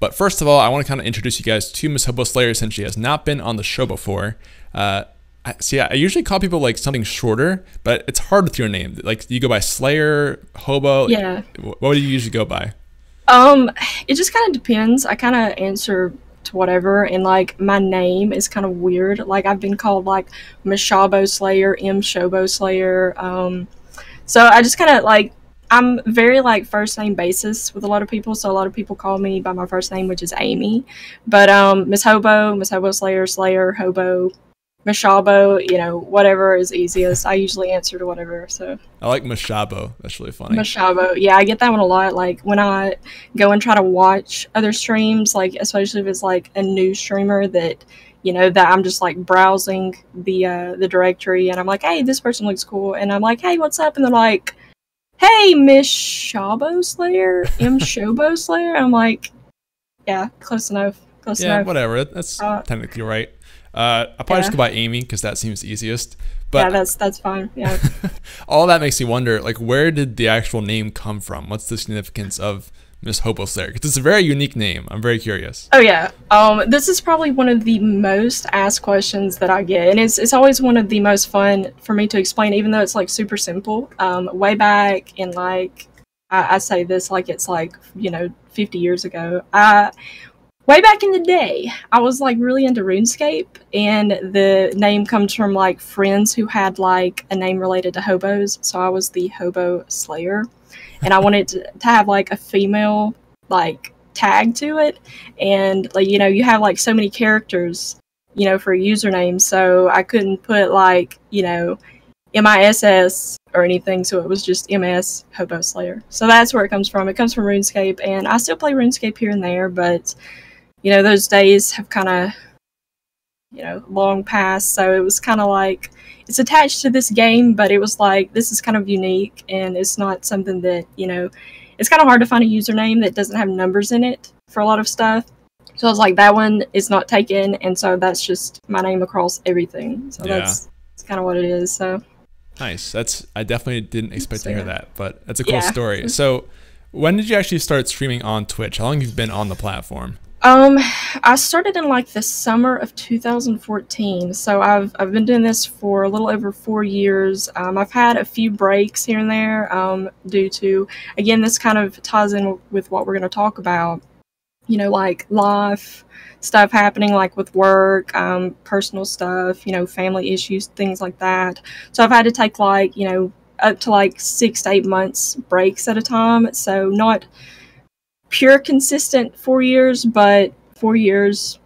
But first of all, I want to kind of introduce you guys to mshoboslayer since she has not been on the show before. I usually call people like something shorter, but it's hard with your name. Like, do you go by Slayer, Hobo? Yeah. What do you usually go by? It just kind of depends. I kind of answer to whatever, and like my name is kind of weird. Like I've been called like mshoboslayer, mshoboslayer. So I just kind of like, I'm very like first name basis with a lot of people. So a lot of people call me by my first name, which is Amy. But Miss Hobo, mshoboslayer, Slayer, Hobo, Mashabo, you know, whatever is easiest. I usually answer to whatever. So I like Mashabo. That's really funny. Mashabo. Yeah, I get that one a lot. Like when I go and try to watch other streams, like especially if it's like a new streamer that, you know, that I'm just like browsing the directory and I'm like, hey, this person looks cool, and I'm like, hey, what's up? And they're like, hey, mshoboslayer, mshoboslayer. I'm like, yeah, close enough. Close enough. Yeah, whatever. That's technically right. I'll probably just go by Amy because that seems easiest. But yeah, that's fine. Yeah. all that makes me wonder, like, where did the actual name come from? What's the significance of mshoboslayer? Because it's a very unique name. I'm very curious. Oh yeah. This is probably one of the most asked questions that I get, and it's always one of the most fun for me to explain, even though it's like super simple. Way back in like, I say this like it's like, you know, 50 years ago. Way back in the day, I was like really into RuneScape, and the name comes from like friends who had like a name related to hobos. So I was the Hobo Slayer, and I wanted to have like a female like tag to it, and like, you know, you have like so many characters, you know, for a username, so I couldn't put like, you know, MISS or anything, so it was just MS Hobo Slayer. So that's where it comes from. It comes from RuneScape, and I still play RuneScape here and there, but you know, those days have kind of, you know, long past, so it was kind of like, it's attached to this game, but it was like, this is kind of unique, and it's not something that, you know, it's kind of hard to find a username that doesn't have numbers in it for a lot of stuff. So I was like, that one is not taken, and so that's just my name across everything. So that's kind of what it is. So nice. I definitely didn't expect to hear that, but that's a cool story. So when did you actually start streaming on Twitch? How long have you been on the platform? I started in like the summer of 2014, so I've been doing this for a little over 4 years. I've had a few breaks here and there, due to, again, this kind of ties in with what we're going to talk about, you know, like life stuff happening, like with work, personal stuff, you know, family issues, things like that. So I've had to take like, you know, up to like 6 to 8 months breaks at a time, so not pure consistent 4 years, but 4 years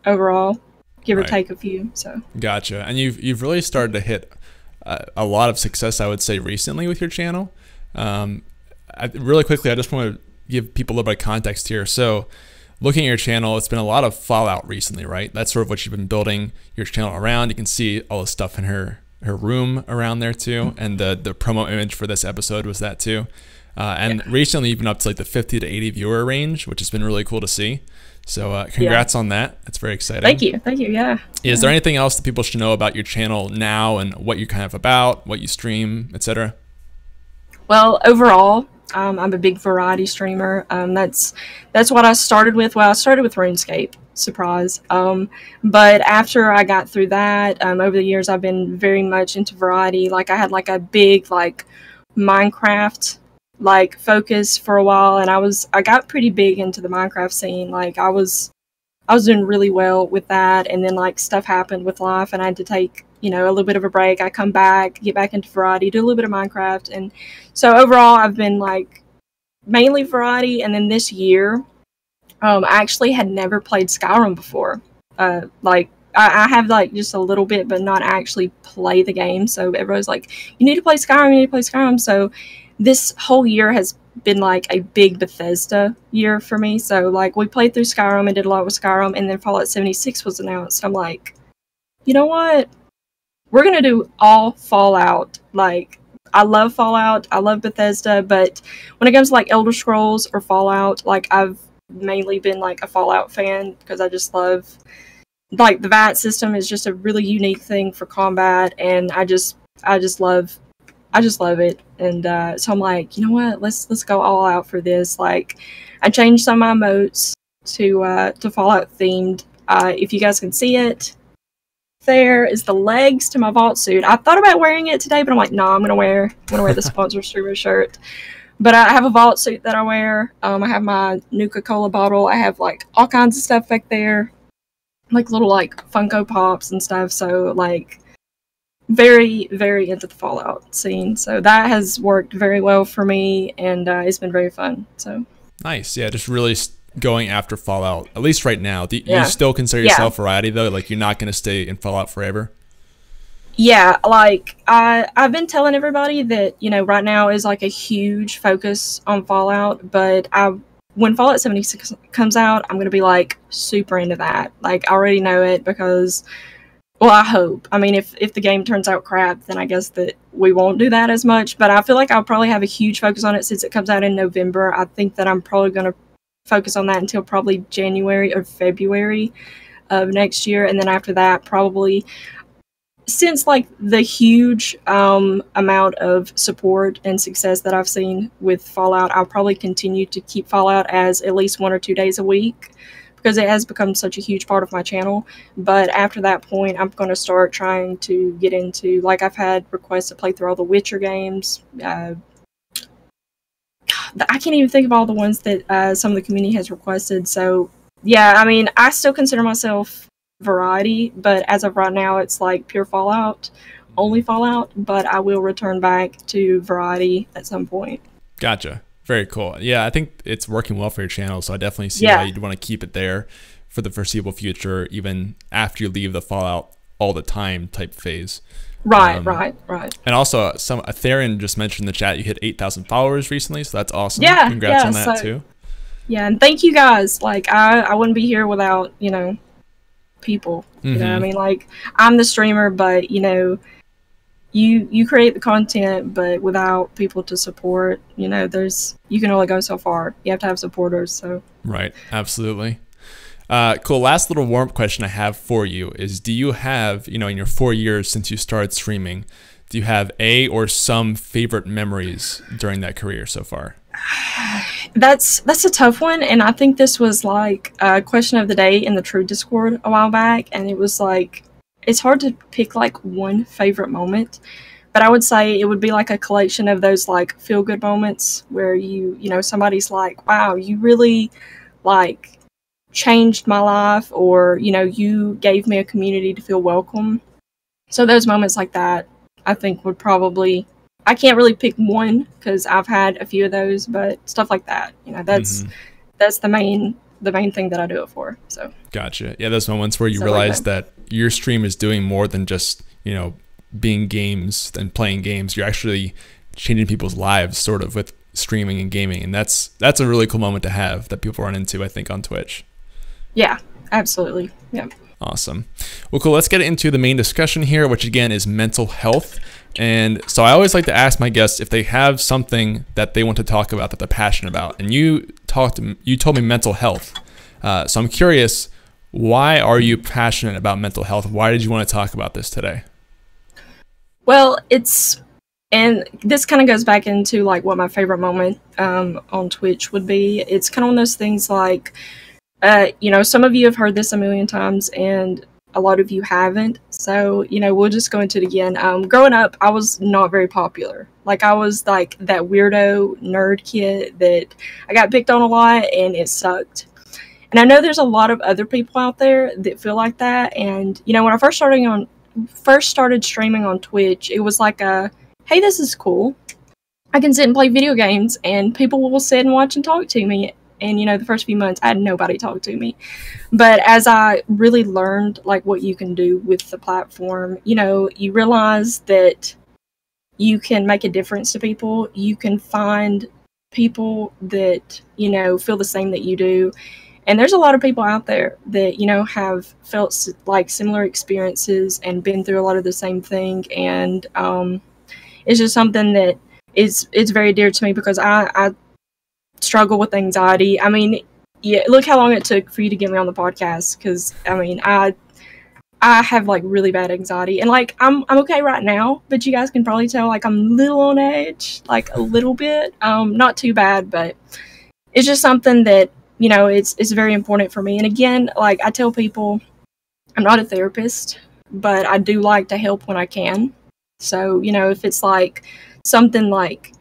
overall, give or take a few. So gotcha. And you've really started to hit a lot of success, I would say, recently with your channel. Really quickly, I just want to give people a little bit of context here. So looking at your channel, it's been a lot of Fallout recently, right? That's sort of what you've been building your channel around. You can see all the stuff in her room around there too, and the promo image for this episode was that too. And recently you've been up to like the 50 to 80 viewer range, which has been really cool to see. So congrats on that. That's very exciting. Thank you. Yeah. Is there anything else that people should know about your channel now and what you're kind of about, what you stream, etc.? Well, overall, I'm a big variety streamer. That's what I started with. Well, I started with RuneScape. Surprise. But after I got through that, over the years, I've been very much into variety. Like I had like a big like Minecraft like focus for a while, and I got pretty big into the Minecraft scene. Like I was doing really well with that, and then like stuff happened with life, and I had to take, you know, a little bit of a break. I come back, get back into variety, do a little bit of Minecraft, and so overall I've been like mainly variety. And then this year, I actually had never played Skyrim before. Like I have like just a little bit, but not actually play the game. So everybody's like, you need to play Skyrim, you need to play Skyrim. So this whole year has been like a big Bethesda year for me. So like we played through Skyrim and did a lot with Skyrim, and then Fallout 76 was announced. I'm like, you know what? We're gonna do all Fallout. Like I love Fallout, I love Bethesda, but when it comes to like Elder Scrolls or Fallout, like I've mainly been like a Fallout fan because I just love like the VAT system is just a really unique thing for combat, and I just love it. And so I'm like, you know what, let's go all out for this. Like I changed some of my emotes, to Fallout themed. If you guys can see it, there is the legs to my vault suit. I thought about wearing it today, but I'm like, no, I'm gonna wear the sponsor streamer shirt. But I have a vault suit that I wear. I have my Nuka-Cola bottle. I have like all kinds of stuff back there, like little like Funko Pops and stuff. So like very, very into the Fallout scene. So that has worked very well for me, and it's been very fun. So nice. Yeah, just really going after Fallout, at least right now. Do you still consider yourself variety though? Like you're not going to stay in Fallout forever? Yeah, like I've been telling everybody that, you know, right now is like a huge focus on Fallout, but when Fallout 76 comes out, I'm going to be like super into that. Like I already know it because, well, I hope. I mean, if the game turns out crap, then I guess that we won't do that as much, but I feel like I'll probably have a huge focus on it since it comes out in November. I think that I'm probably going to focus on that until probably January or February of next year, and then after that, probably, since like the huge amount of support and success that I've seen with Fallout, I'll probably continue to keep Fallout as at least 1 or 2 days a week because it has become such a huge part of my channel. But after that point, I'm going to start trying to get into, like, I've had requests to play through all the Witcher games. I can't even think of all the ones that some of the community has requested. So yeah, I mean, I still consider myself variety, but as of right now it's like pure Fallout, only Fallout, but I will return back to variety at some point. Gotcha. Very cool. Yeah, I think it's working well for your channel, so I definitely see why you'd want to keep it there for the foreseeable future, even after you leave the Fallout all the time type phase. Right. And also, Theron just mentioned in the chat you hit 8,000 followers recently, so that's awesome. Yeah, congrats on that too. Yeah, and thank you guys. Like I wouldn't be here without, you know, people. You know what I mean? Like I'm the streamer, but you know, you create the content, but without people to support, you know, you can only go so far. You have to have supporters. So right, absolutely. Cool. Last little warm-up question I have for you is: do you have, you know, in your 4 years since you started streaming, do you have a or some favorite memories during that career so far? That's a tough one, and I think this was like a question of the day in the True Discord a while back, and it was like, it's hard to pick like one favorite moment, but I would say it would be like a collection of those like feel-good moments where you know, somebody's like, wow, you really like changed my life, or you know, you gave me a community to feel welcome. So those moments like that, I think would probably, I can't really pick one because I've had a few of those, but stuff like that, you know, that's the main thing that I do it for. So gotcha. Yeah, those moments where you realize that your stream is doing more than just, you know, being games and playing games. You're actually changing people's lives sort of with streaming and gaming, and that's a really cool moment to have that people run into, I think, on Twitch. Yeah, absolutely. Yeah. Awesome. Well, cool. Let's get into the main discussion here, which again is mental health. And so I always like to ask my guests if they have something that they want to talk about that they're passionate about. And you told me mental health. So I'm curious, why are you passionate about mental health? Why did you want to talk about this today? Well, and this kind of goes back into like what my favorite moment on Twitch would be. It's kind of one of those things like, you know, some of you have heard this a million times and a lot of you haven't. So, you know, we'll just go into it again. Growing up, I was not very popular. Like, I was like that weirdo nerd kid that I got picked on a lot and it sucked. And I know there's a lot of other people out there that feel like that. And, you know, when I first started streaming on Twitch, it was like hey, this is cool. I can sit and play video games and people will sit and watch and talk to me. And, you know, the first few months, I had nobody talk to me. But as I really learned, like, what you can do with the platform, you know, you realize that you can make a difference to people. You can find people that, you know, feel the same that you do. And there's a lot of people out there that, you know, have felt, like, similar experiences and been through a lot of the same thing. And it's just something that it's very dear to me because I struggle with anxiety. I mean, yeah, look how long it took for you to get me on the podcast, because I mean, I have like really bad anxiety, and like I'm okay right now, but you guys can probably tell like I'm a little on edge, like a little bit, not too bad, but it's just something that you know, it's very important for me. And again, like I tell people, I'm not a therapist, but I do like to help when I can. So, you know, if it's like something like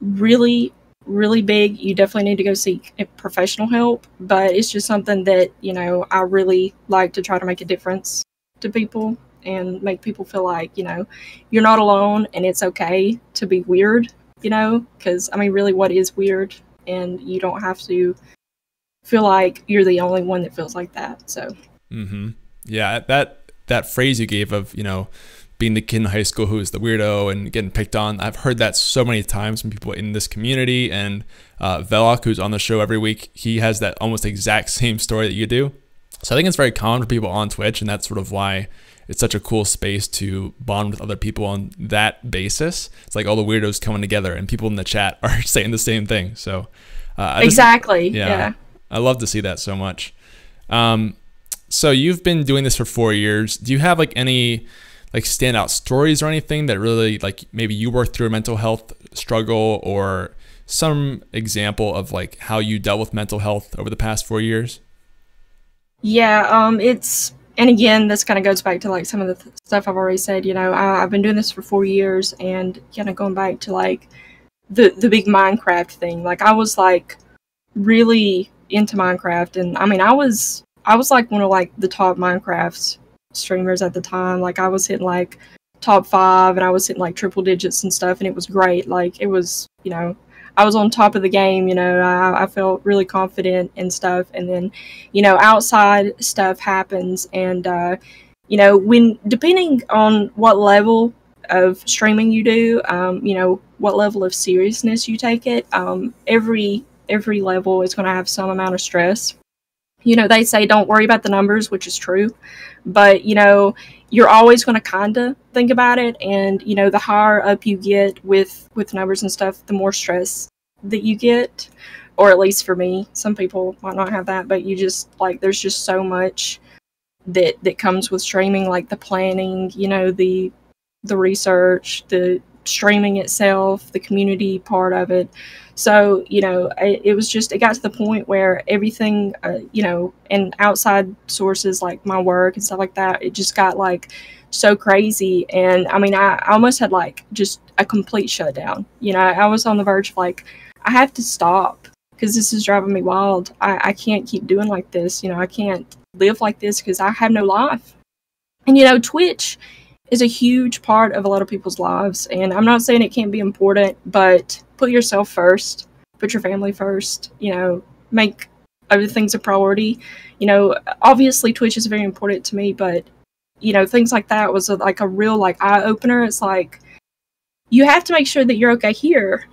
really, really big, you definitely need to go seek professional help. But it's just something that, you know, I really like to try to make a difference to people and make people feel like, you know, you're not alone and it's okay to be weird, you know, because I mean, really, what is weird? And you don't have to feel like you're the only one that feels like that. So, yeah, that phrase you gave of, you know, being the kid in high school who is the weirdo and getting picked on. I've heard that so many times from people in this community. And Velok, who's on the show every week, he has that almost exact same story that you do. So I think it's very common for people on Twitch, and that's sort of why it's such a cool space to bond with other people on that basis. It's like all the weirdos coming together, and people in the chat are saying the same thing. So exactly. Yeah. I love to see that so much. So you've been doing this for 4 years. Do you have like any like standout stories or anything that really, like, maybe you worked through a mental health struggle, or some example of like how you dealt with mental health over the past 4 years? Yeah, and again, this kind of goes back to like some of the stuff I've already said. You know, I've been doing this for 4 years, and kind of going back to like the big Minecraft thing. Like I was like really into Minecraft, and I mean, I was like one of like the top Minecraft streamers at the time. Like I was hitting like top 5, and I was hitting like triple digits and stuff, and it was great. Like it was, you know, I was on top of the game, you know, I felt really confident and stuff. And then, you know, outside stuff happens, and you know, when depending on what level of streaming you do, you know, what level of seriousness you take it, every level is going to have some amount of stress. You know, they say don't worry about the numbers, which is true, but you know, you're always going to kind of think about it. And you know, the higher up you get with numbers and stuff, the more stress that you get, or at least for me. Some people might not have that, but you just like, there's just so much that comes with streaming, like the planning, you know, the research, the streaming itself, the community part of it. So, you know, it was just, it got to the point where everything, you know, and outside sources like my work and stuff like that, it just got like so crazy. And I mean, I almost had like just a complete shutdown. You know, I was on the verge of like, I have to stop because this is driving me wild. I can't keep doing like this. You know, I can't live like this because I have no life. And, you know, Twitch is a huge part of a lot of people's lives. And I'm not saying it can't be important, but put yourself first, put your family first, you know, make other things a priority. You know, obviously Twitch is very important to me, but, you know, things like that was like a real like eye opener. It's like, you have to make sure that you're okay here,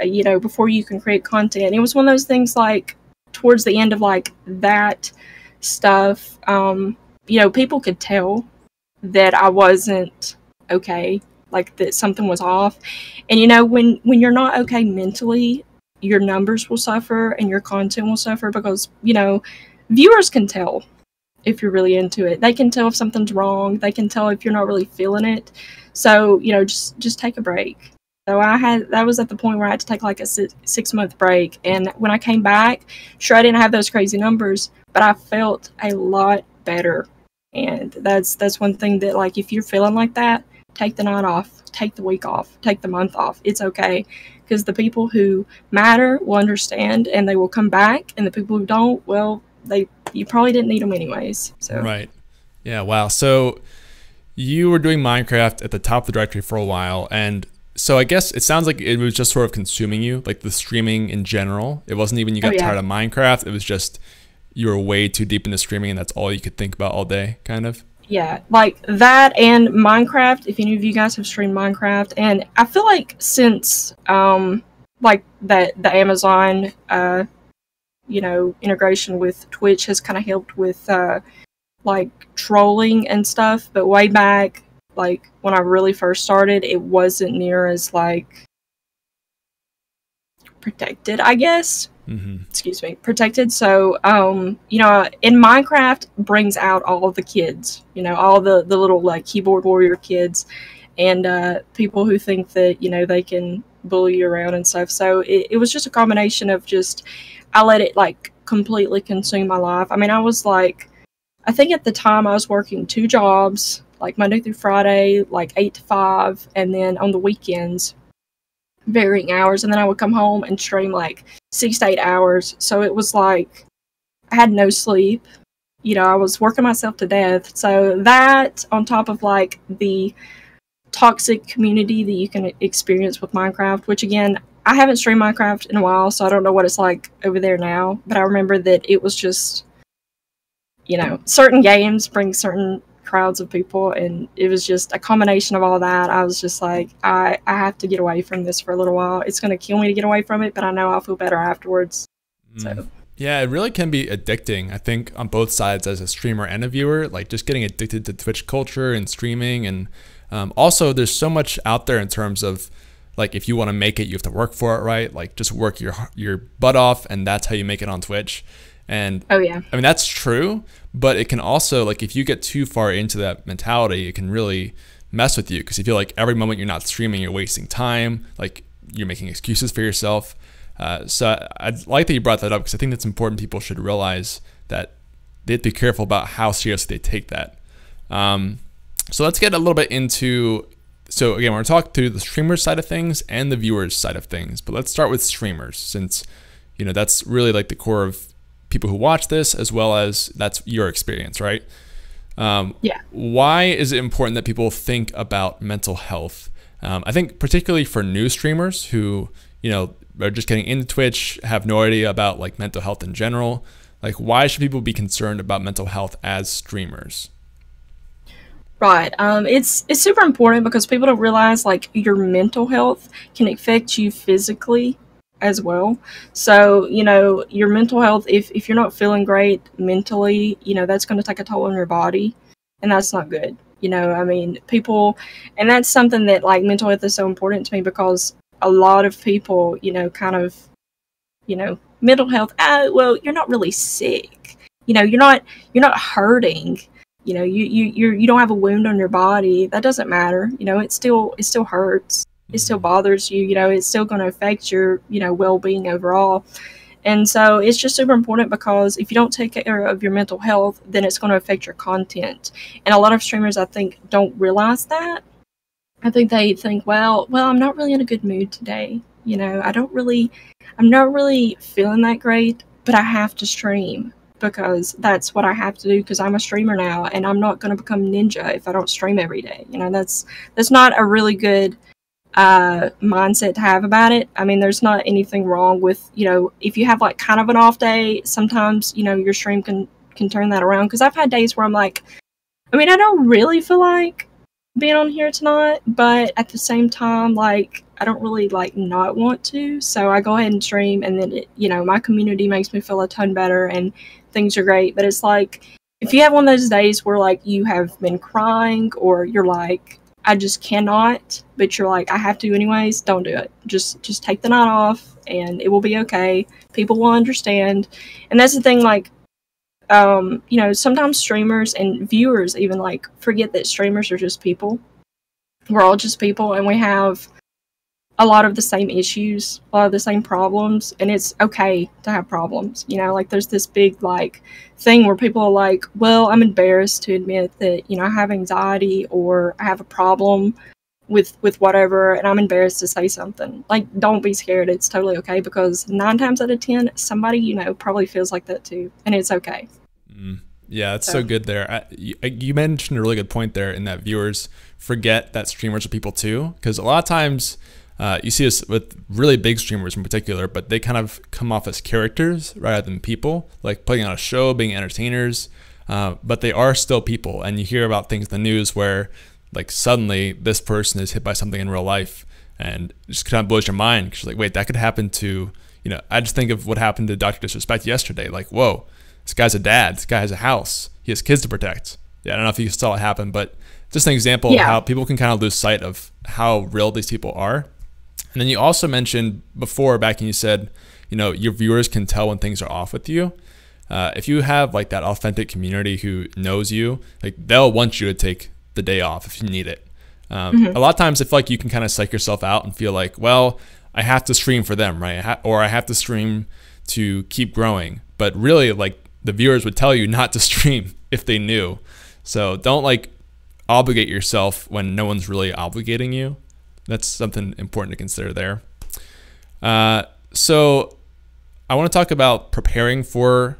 you know, before you can create content. It was one of those things like towards the end of like that stuff, you know, people could tell that I wasn't okay, like that something was off. And you know, when you're not okay mentally, your numbers will suffer and your content will suffer, because you know, viewers can tell if you're really into it. They can tell if something's wrong. They can tell if you're not really feeling it. So you know, just take a break. So that was at the point where I had to take like a 6-month break. And when I came back, sure, I didn't have those crazy numbers, but I felt a lot better. And that's one thing that, like, if you're feeling like that, take the night off, take the week off, take the month off. It's okay, because the people who matter will understand and they will come back, and the people who don't, well, you probably didn't need them anyways. So right, yeah, wow. So you were doing Minecraft at the top of the directory for a while, and so I guess it sounds like it was just sort of consuming you, like the streaming in general. It wasn't even you got tired of Minecraft. It was just you were way too deep into streaming, and that's all you could think about all day, kind of. Yeah, like that and Minecraft, if any of you guys have streamed Minecraft. And I feel like since like the Amazon you know, integration with Twitch has kind of helped with like trolling and stuff, but way back, like when I really first started, it wasn't near as like protected, I guess. Excuse me, protected. So you know, in Minecraft brings out all of the kids, you know, all the little like keyboard warrior kids, and people who think that, you know, they can bully you around and stuff. So it was just a combination of just, I let it like completely consumed my life. I mean, I was like, I think at the time I was working 2 jobs, like Monday through Friday, like 8 to 5, and then on the weekends, varying hours, and then I would come home and stream like 6 to 8 hours. So it was like I had no sleep. You know, I was working myself to death. So that, on top of like the toxic community that you can experience with Minecraft, which again, I haven't streamed Minecraft in a while, so I don't know what it's like over there now, but I remember that it was just, you know, certain games bring certain crowds of people, and it was just a combination of all that. I was just like, I have to get away from this for a little while. It's going to kill me to get away from it, but I know I'll feel better afterwards. So yeah, it really can be addicting, I think, on both sides as a streamer and a viewer, like just getting addicted to Twitch culture and streaming. And also there's so much out there in terms of, like, if you want to make it, you have to work for it, right? Like, just work your butt off, and that's how you make it on Twitch. And oh yeah, I mean, that's true, but it can also, like, if you get too far into that mentality, it can really mess with you, because you feel like every moment you're not streaming, you're wasting time, like you're making excuses for yourself. So I'd like that you brought that up, because I think that's important. People should realize that they have to be careful about how seriously they take that. So let's get a little bit into, so again, we're going to talk through the streamer side of things and the viewers side of things, but let's start with streamers, since, you know, that's really like the core of people who watch this, as well as that's your experience, right? Yeah. Why is it important that people think about mental health? I think particularly for new streamers who, you know, are just getting into Twitch, have no idea about like mental health in general. Like, why should people be concerned about mental health as streamers? Right. It's super important because people don't realize like your mental health can affect you physically as well. So, you know, your mental health, if you're not feeling great mentally, you know, that's going to take a toll on your body, and that's not good. You know, I mean, people, and that's something that like mental health is so important to me, because a lot of people, you know, kind of, you know, mental health, well, you're not really sick. You know, you're not hurting. You know, you don't have a wound on your body. That doesn't matter. You know, it still hurts. It still bothers you. You know, it's still going to affect your, you know, well-being overall. And so it's just super important, because if you don't take care of your mental health, then it's going to affect your content. And a lot of streamers, I think, don't realize that. I think they think, well, I'm not really in a good mood today. You know, I'm not really feeling that great, but I have to stream, because that's what I have to do, because I'm a streamer now, and I'm not going to become ninja if I don't stream every day. You know, that's not a really good mindset to have about it. I mean, there's not anything wrong with, you know, if you have like kind of an off day, sometimes, you know, your stream can turn that around, because I've had days where I'm like, I mean, I don't really feel like being on here tonight, but at the same time, like, I don't really like not want to, so I go ahead and stream, and then it, you know, my community makes me feel a ton better and things are great. But it's like, if you have one of those days where like you have been crying, or you're like, I just cannot, but you're like, I have to anyways, don't do it. Just take the night off, and it will be okay. People will understand. And that's the thing, like, you know, sometimes streamers and viewers even like forget that streamers are just people. We're all just people, and we have a lot of the same issues, a lot of the same problems, and it's okay to have problems. You know, like, there's this big like thing where people are like, well, I'm embarrassed to admit that, you know, I have anxiety, or I have a problem with whatever, and I'm embarrassed to say something. Like, don't be scared. It's totally okay, because 9 times out of 10, somebody, you know, probably feels like that too, and it's okay. Yeah, that's so good there. You mentioned a really good point there, in that viewers forget that streamers are people too, because a lot of times you see this with really big streamers in particular, but they kind of come off as characters rather than people, like putting on a show, being entertainers, but they are still people. And you hear about things in the news where like suddenly this person is hit by something in real life, and it just kind of blows your mind, because you're like, wait, that could happen to, you know, I just think of what happened to Dr. Disrespect yesterday. Like, whoa, this guy's a dad, this guy has a house, he has kids to protect. Yeah, I don't know if you saw it happen, but just an example of how people can kind of lose sight of how real these people are. And then you also mentioned before back, and you said, you know, your viewers can tell when things are off with you. If you have like that authentic community who knows you, like, they'll want you to take the day off if you need it. A lot of times I feel like you can kind of psych yourself out and feel like, well, I have to stream for them, right? Or I have to stream to keep growing. but really like the viewers would tell you not to stream if they knew. So don't like obligate yourself when no one's really obligating you. That's something important to consider there. So I want to talk about preparing for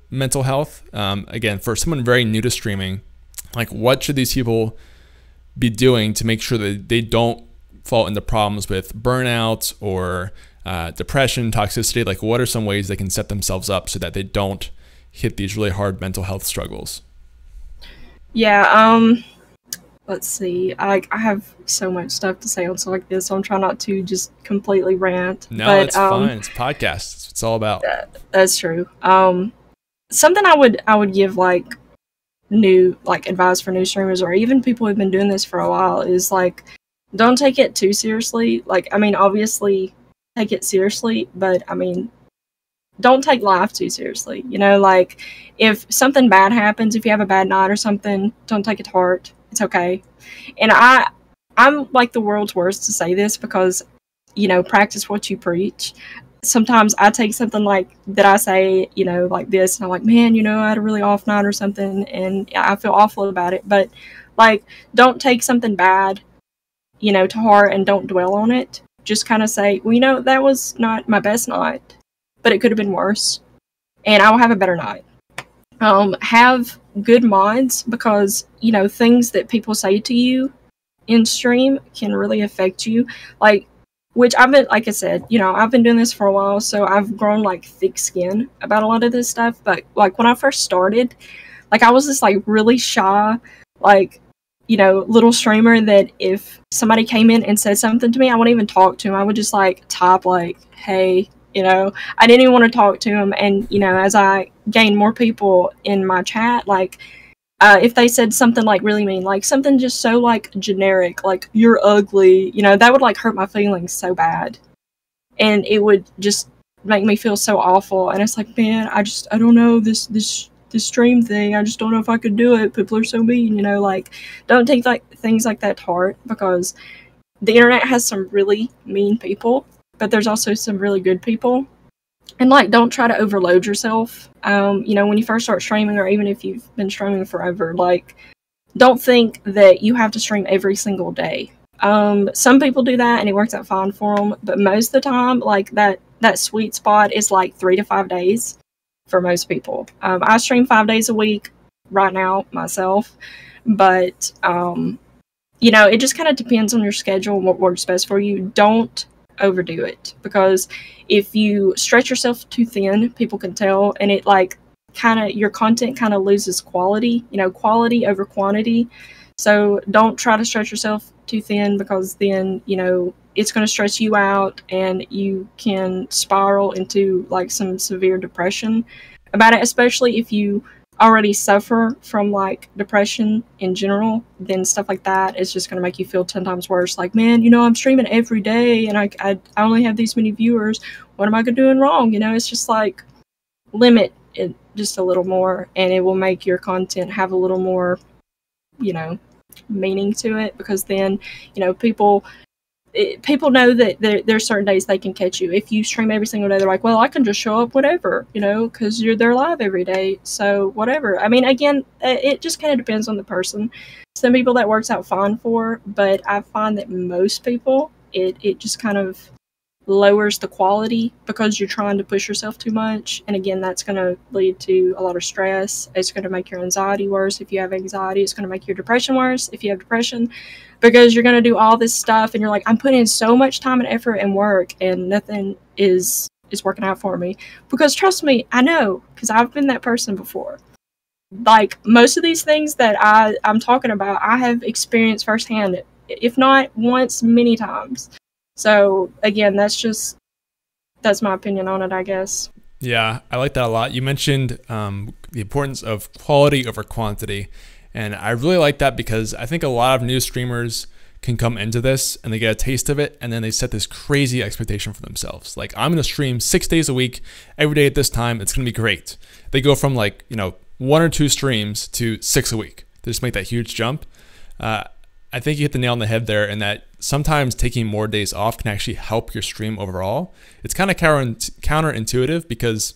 mental health. Again, for someone very new to streaming, like what should these people be doing to make sure that they don't fall into problems with burnout or depression, toxicity? Like what are some ways they can set themselves up so that they don't hit these really hard mental health struggles? Yeah, let's see. I have so much stuff to say on stuff like this, so I'm trying not to just completely rant. No, but, it's fine. It's podcasts. That's what it's all about. That's true. Something I would give like new like advice for new streamers or even people who've been doing this for a while is like, don't take it too seriously. Like, I mean, obviously take it seriously, but I mean, don't take life too seriously. You know, like if something bad happens, if you have a bad night or something, don't take it to heart. It's okay. And I'm like the world's worst to say this because, you know, practice what you preach. Sometimes I take something like that I say, you know, like this, and I'm like, man, you know, I had a really off night or something, and I feel awful about it. But like, don't take something bad, you know, to heart and don't dwell on it. Just kind of say, well, you know, that was not my best night, but it could have been worse, and I will have a better night. Have good minds, because, you know, things that people say to you in stream can really affect you. Like, which I've been, like I said, you know, I've been doing this for a while, so I've grown like thick skin about a lot of this stuff. But like when I first started, like I was this like really shy, like, you know, little streamer that if somebody came in and said something to me, I wouldn't even talk to him. I would just like type like, hey, you know, I didn't even want to talk to him. And, you know, as I gained more people in my chat, like, if they said something like really mean, like something just so like generic, like you're ugly, you know, that would like hurt my feelings so bad. And it would just make me feel so awful. And it's like, man, I don't know, this stream thing, I just don't know if I could do it. People are so mean, you know, like don't take like things like that to heart, because the internet has some really mean people, but there's also some really good people. And like, don't try to overload yourself. You know, when you first start streaming, or even if you've been streaming forever, like, don't think that you have to stream every single day. Some people do that and it works out fine for them, but most of the time, like that sweet spot is like 3 to 5 days for most people. I stream 5 days a week right now myself, but you know, it just kind of depends on your schedule and what works best for you. Don't overdo it, because if you stretch yourself too thin, people can tell, and it like kind of, your content kind of loses quality, you know, quality over quantity. So don't try to stretch yourself too thin, because then, you know, it's going to stress you out and you can spiral into like some severe depression about it, especially if you already suffer from like depression in general. Then stuff like that is just going to make you feel 10 times worse. Like, man, you know, I'm streaming every day and I only have these many viewers. What am I doing wrong? You know, it's just like, limit it just a little more, and it will make your content have a little more, you know, meaning to it, because then, you know, people know that there's certain days they can catch you. If you stream every single day, they're like, well, I can just show up whatever, you know, because they're live every day, so whatever. I mean, again, it just kind of depends on the person. Some people that works out fine for, but I find that most people, it just kind of lowers the quality, because you're trying to push yourself too much. And again, that's going to lead to a lot of stress. It's going to make your anxiety worse if you have anxiety. It's going to make your depression worse if you have depression, because you're going to do all this stuff and you're like, I'm putting in so much time and effort and work, and nothing is working out for me. Because trust me, I know, because I've been that person before. Like, most of these things that I'm talking about, I have experienced firsthand, if not once, many times. So again, that's my opinion on it, I guess. Yeah, I like that a lot. You mentioned the importance of quality over quantity. And I really like that, because I think a lot of new streamers can come into this and they get a taste of it, and then they set this crazy expectation for themselves. Like, I'm going to stream 6 days a week, every day at this time. It's going to be great. They go from like, you know, 1 or 2 streams to 6 a week. They just make that huge jump. I think you hit the nail on the head there, in that sometimes taking more days off can actually help your stream overall. It's kind of counterintuitive, because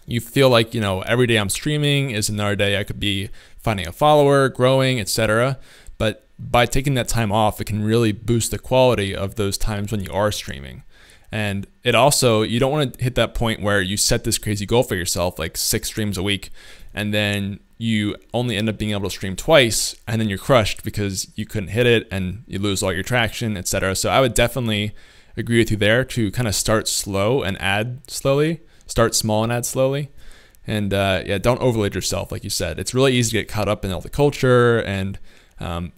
you feel like, you know, every day I'm streaming is another day I could be finding a follower, growing, etc. But by taking that time off, it can really boost the quality of those times when you are streaming. And it also, you don't want to hit that point where you set this crazy goal for yourself, like 6 streams a week, and then you only end up being able to stream twice, and then you're crushed because you couldn't hit it and you lose all your traction, etc. So I would definitely agree with you there to kind of start slow and add slowly. Start small and add slowly. And yeah, don't overload yourself, like you said. It's really easy to get caught up in all the culture and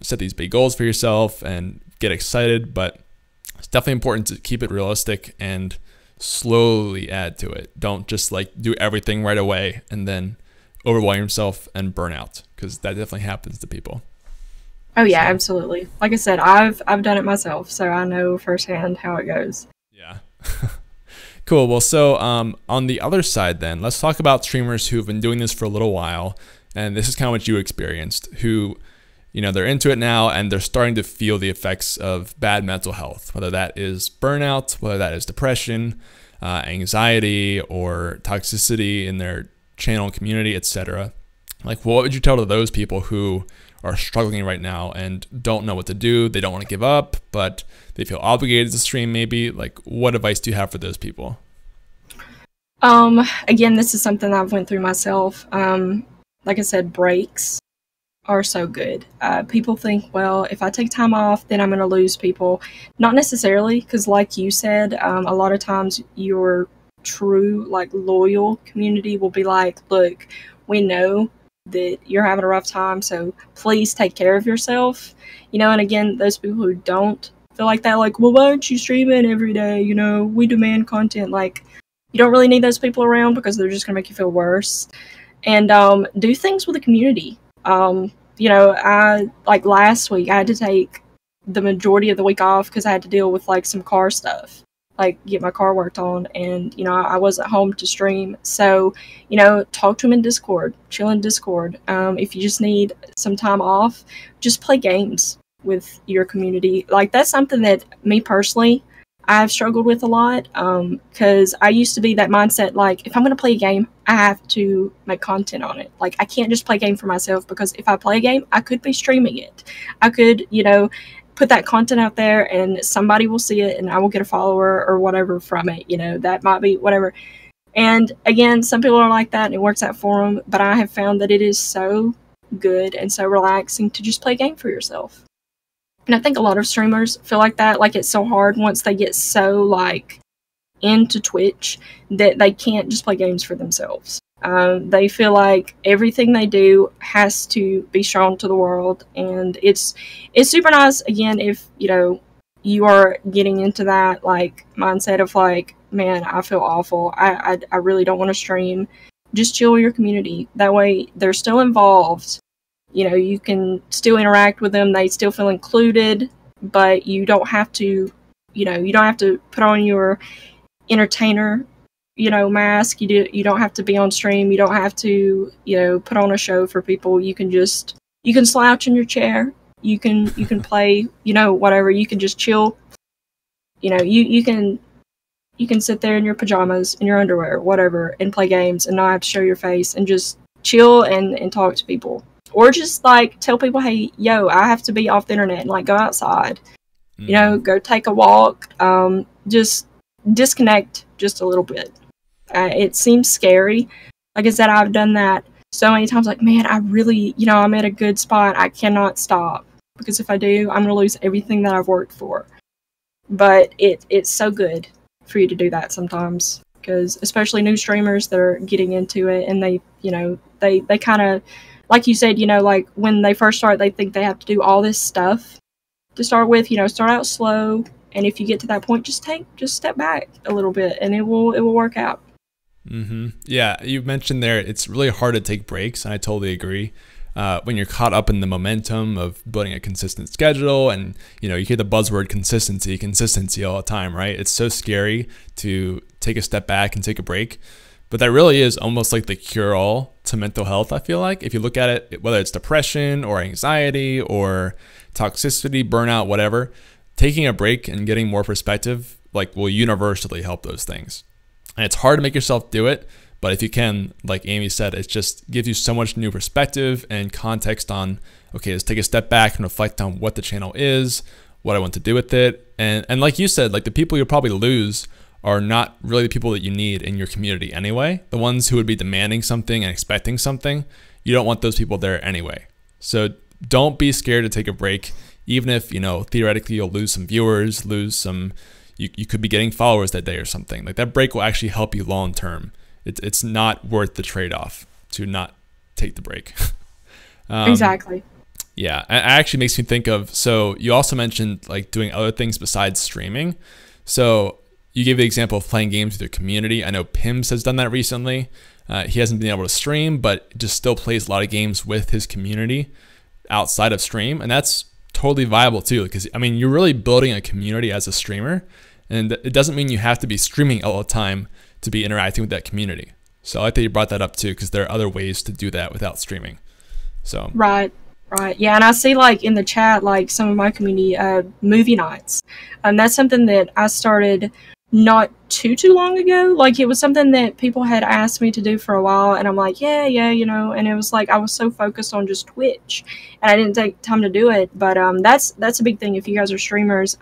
set these big goals for yourself and get excited, but it's definitely important to keep it realistic and slowly add to it. Don't just like do everything right away and then overwhelm yourself and burn out, because that definitely happens to people. Oh yeah, absolutely. Like I said, I've done it myself, so I know firsthand how it goes. Yeah. Cool. Well, so on the other side then, let's talk about streamers who've been doing this for a little while, and this is kind of what you experienced, who, you know, they're into it now and they're starting to feel the effects of bad mental health, whether that is burnout, whether that is depression, anxiety, or toxicity in their channel community, etc. Like, what would you tell to those people who are struggling right now and don't know what to do? They don't want to give up, but they feel obligated to stream maybe. Like, what advice do you have for those people? Again, this is something I've went through myself. Like I said, breaks are so good. People think, well, if I take time off, then I'm going to lose people. Not necessarily, because like you said, a lot of times your true, like, loyal community will be like, look, we know that you're having a rough time, so please take care of yourself. You know, and again, those people who don't feel like that, like, well, why aren't you streaming every day? You know, we demand content. Like, you don't really need those people around because they're just going to make you feel worse. And do things with the community. You know, I, like, last week, I had to take the majority of the week off because I had to deal with, like, some car stuff, like, get my car worked on, and, you know, I wasn't home to stream. So, you know, talk to them in Discord, chill in Discord. If you just need some time off, just play games with your community. Like, that's something that me personally, I've struggled with a lot, because I used to be that mindset, like, if I'm going to play a game, I have to make content on it. Like, I can't just play a game for myself, because if I play a game, I could be streaming it. I could, you know, put that content out there and somebody will see it and I will get a follower or whatever from it. You know, that might be whatever. And again, some people are like that and it works out for them, but I have found that it is so good and so relaxing to just play a game for yourself. And I think a lot of streamers feel like that, like it's so hard once they get so, like, into Twitch that they can't just play games for themselves. They feel like everything they do has to be shown to the world, and it's super nice, again, if, you know, you are getting into that, like, mindset of, like, man, I feel awful, I really don't want to stream. Just chill with your community. That way they're still involved. You know, you can still interact with them, they still feel included, but you don't have to, you know, you don't have to put on your entertainer, you know, mask. You don't have to be on stream. You don't have to, you know, put on a show for people. You can slouch in your chair. You can play, you know, whatever. You can just chill. You know, you can sit there in your pajamas, in your underwear, whatever, and play games and not have to show your face and just chill and talk to people. Or just, like, tell people, hey, yo, I have to be off the internet and, like, go outside. You know, go take a walk. Just disconnect just a little bit. It seems scary. Like I said, I've done that so many times. Like, man, I really, you know, I'm at a good spot. I cannot stop, because if I do, I'm going to lose everything that I've worked for. But it's so good for you to do that sometimes, because especially new streamers that are getting into it, and they, you know, they kind of, like you said, you know, like, when they first start, they think they have to do all this stuff to start with. You know, start out slow, and if you get to that point, just step back a little bit, and it will work out. Yeah, you mentioned there, it's really hard to take breaks, and I totally agree. When you're caught up in the momentum of building a consistent schedule, and, you know, you hear the buzzword consistency all the time, right? It's so scary to take a step back and take a break, but that really is almost like the cure-all to mental health, I feel like. If you look at it, whether it's depression or anxiety or toxicity, burnout, whatever, taking a break and getting more perspective, like, will universally help those things. And it's hard to make yourself do it, But if you can, like Amy said, it just gives you so much new perspective and context on, okay, let's take a step back and reflect on what the channel is, what I want to do with it. And like you said, like the people you'll probably lose are not really the people that you need in your community anyway. The ones who would be demanding something and expecting something, you don't want those people there anyway. So don't be scared to take a break, even if, you know, theoretically you'll lose some viewers, lose some, you could be getting followers that day or something. Like that break will actually help you long term. It's not worth the trade-off to not take the break. Exactly. Yeah, it actually makes me think of, so you also mentioned like doing other things besides streaming. So you gave the example of playing games with your community. I know Pims has done that recently. He hasn't been able to stream, but just still plays a lot of games with his community outside of stream. And that's totally viable too, because I mean, you're really building a community as a streamer, and it doesn't mean you have to be streaming all the time to be interacting with that community. So I like that you brought that up too, because there are other ways to do that without streaming. So Right. Yeah, and I see like in the chat, like some of my community, movie nights. That's something that I started not too long ago. Like it was something that people had asked me to do for a while, and I'm like, yeah, you know, and it was like I was so focused on just Twitch and I didn't take time to do it. But that's a big thing if you guys are streamers.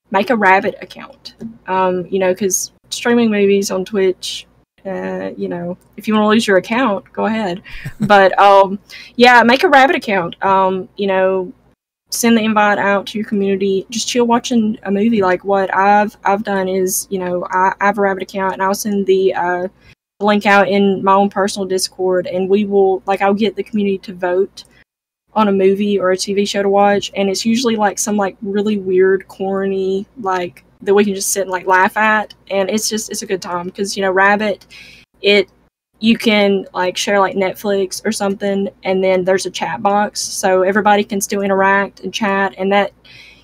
Make a Rabbit account. You know, because streaming movies on Twitch, you know, if you want to lose your account, go ahead. But yeah, make a Rabbit account. You know, send the invite out to your community. Just chill watching a movie. Like what I've done is, you know, I have a Rabbit account, and I'll send the link out in my own personal Discord, and we will, like, I'll get the community to vote on a movie or a TV show to watch, and it's usually like some like really weird, corny, like that we can just sit and like laugh at, and it's a good time because, you know, Rabbit, you can like share like Netflix or something, and then there's a chat box, so everybody can still interact and chat, and that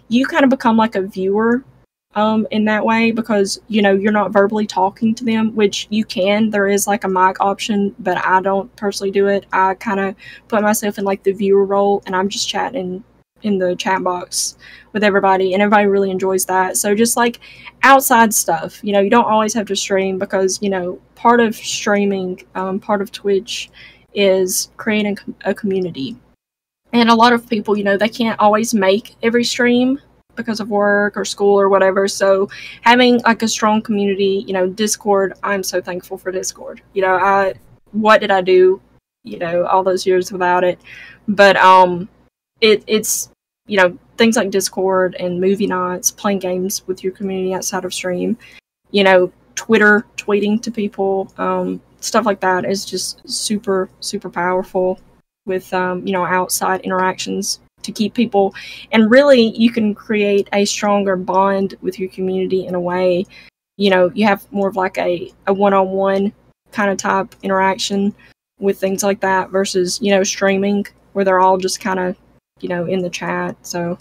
you kind of become like a viewer in that way, because, you know, you're not verbally talking to them, which you can. There is like a mic option, but I don't personally do it. I kind of put myself in like the viewer role, and I'm just chatting in the chat box with everybody, and everybody really enjoys that. So just like outside stuff, you know, you don't always have to stream, because, you know, part of streaming, part of Twitch is creating a community. And a lot of people, you know, they can't always make every stream because of work or school or whatever. So having like a strong community, you know, Discord, I'm so thankful for Discord. You know, what did I do, you know, all those years without it? But it's, you know, things like Discord and movie nights, playing games with your community outside of stream, you know, Twitter, tweeting to people, stuff like that is just super, super powerful with, you know, outside interactions to keep people. And really, you can create a stronger bond with your community in a way. You know, you have more of like a one-on-one kind of type interaction with things like that versus, you know, streaming where they're all just kind of, you know, in the chat. So